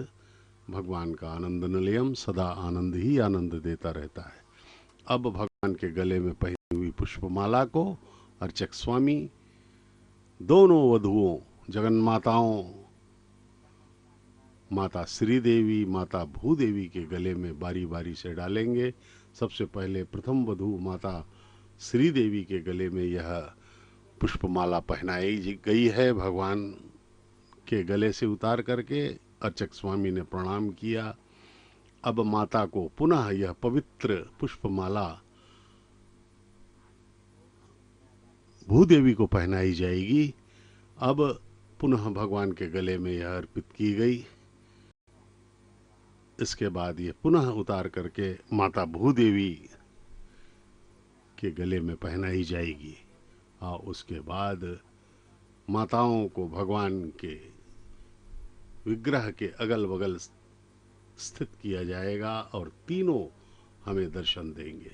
भगवान का आनंद निलयम सदा आनंद ही आनंद देता रहता है। अब भगवान के गले में पहनी हुई पुष्पमाला को अर्चक स्वामी दोनों वधुओं जगन्माताओं माता श्रीदेवी, माता भूदेवी के गले में बारी बारी से डालेंगे। सबसे पहले प्रथम वधु माता श्रीदेवी के गले में यह पुष्पमाला पहनाई गई है। भगवान के गले से उतार करके अर्चक स्वामी ने प्रणाम किया। अब माता को पुनः यह पवित्र पुष्पमाला भूदेवी को पहनाई जाएगी। अब पुनः भगवान के गले में यह अर्पित की गई। इसके बाद ये पुनः उतार करके माता भूदेवी के गले में पहनाई जाएगी और उसके बाद माताओं को भगवान के विग्रह के अगल बगल स्थित किया जाएगा और तीनों हमें दर्शन देंगे।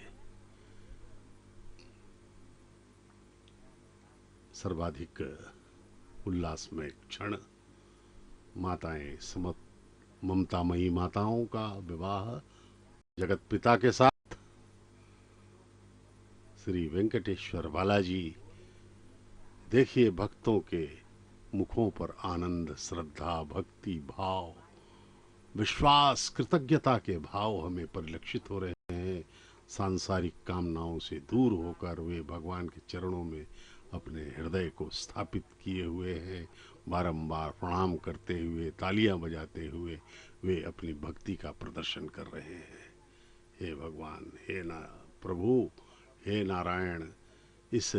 सर्वाधिक उल्लासमय क्षण माताएं समत ममतामयी माताओं का विवाह जगत पिता के साथ श्री वेंकटेश्वर बालाजी। देखिए भक्तों के मुखों पर आनंद, श्रद्धा, भक्ति भाव, विश्वास, कृतज्ञता के भाव हमें परिलक्षित हो रहे हैं। सांसारिक कामनाओं से दूर होकर वे भगवान के चरणों में अपने हृदय को स्थापित किए हुए हैं। बारंबार प्रणाम करते हुए, तालियां बजाते हुए वे अपनी भक्ति का प्रदर्शन कर रहे हैं। हे भगवान, हे प्रभु, हे नारायण, इस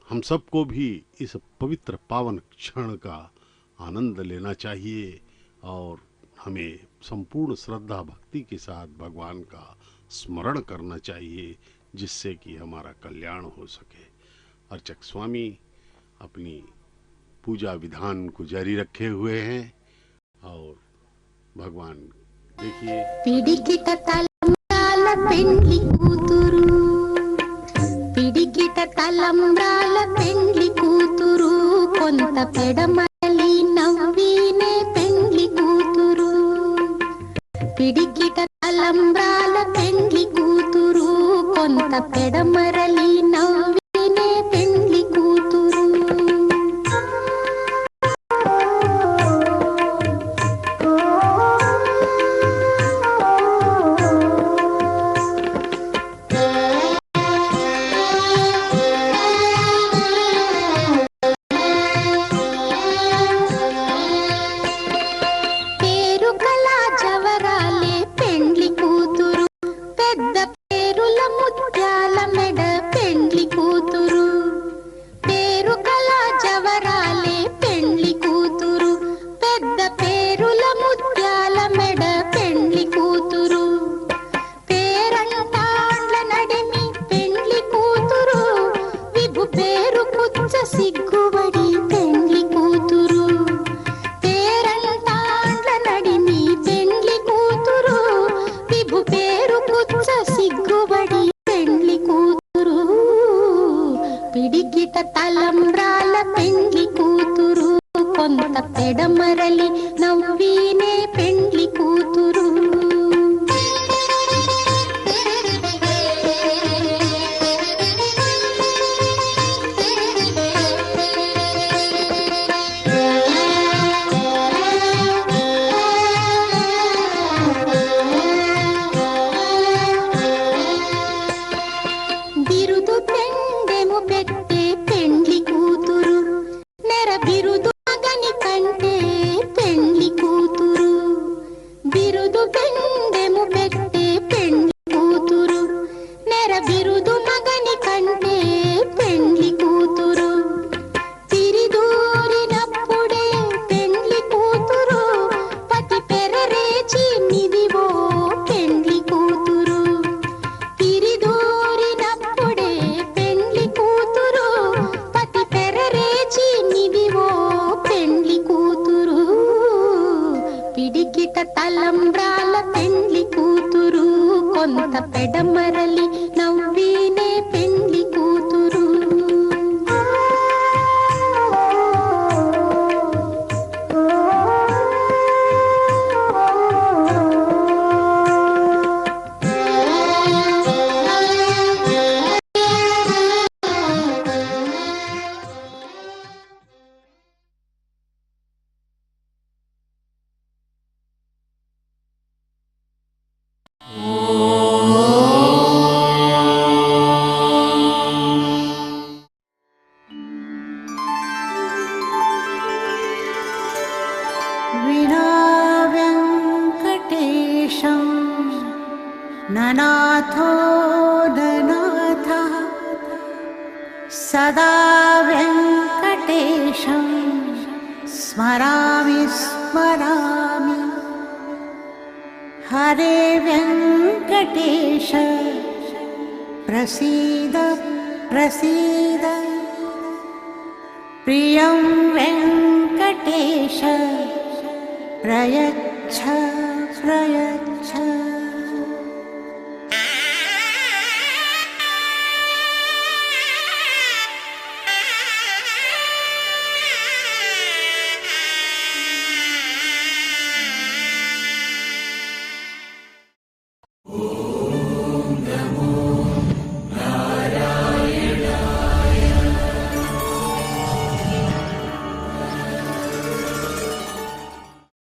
हम सबको भी इस पवित्र पावन क्षण का आनंद लेना चाहिए और हमें संपूर्ण श्रद्धा भक्ति के साथ भगवान का स्मरण करना चाहिए, जिससे कि हमारा कल्याण हो सके। अर्चक स्वामी अपनी पूजा विधान को जारी रखे हुए हैं और भगवान देखिए పిడికిట తలంబ్రాల పెండ్లి కూతురు పిడికిట తలంబ్రాల పెండ్లి కూతురు కొంత పెడమలి నవ్వినే పెండ్లి కూతురు పిడికిట తలంబ్రాల పెండ్లి కూతురు కొంత పెడమరలి నవ్వినే పెండ్లి కూతురు పిడికిట తలంబ్రాల పెండ్లి కూతురు కొంత పెడమరలి నవ్వినే పెండ్లి కూతురు బిరుదు పెండెము పెట్టే పెండ్లి కూతురు నెర బిరుదు మగని కంటే పెండ్లి కూతురు బిరుదు పెండెము పెట్టే పెండ్లి కూతురు నెర బిరుదు మగని కంటే పెండ్లి కూతురు తిరిదూరినప్పుడే పెండ్లి కూతురు పతి పెరరేచి నిదివో పెండ్లి కూతురు తిరిదూరినప్పుడే పెండ్లి కూతురు పతి పెరరేచి నిదివో పెండ్లి కూతురు పిడికిట తలంబ్రాల పెండ్లి కూతురు కొంత పెడమరలి నవ్వినే పెండ్లి కూతురు ननाथो ननाथः सदा वेङ्कटेशं स्मरामि स्मरामि। हरे वेङ्कटेश प्रसीद प्रसीद। प्रियं वेङ्कटेश प्रयच्छ प्रयच्छ।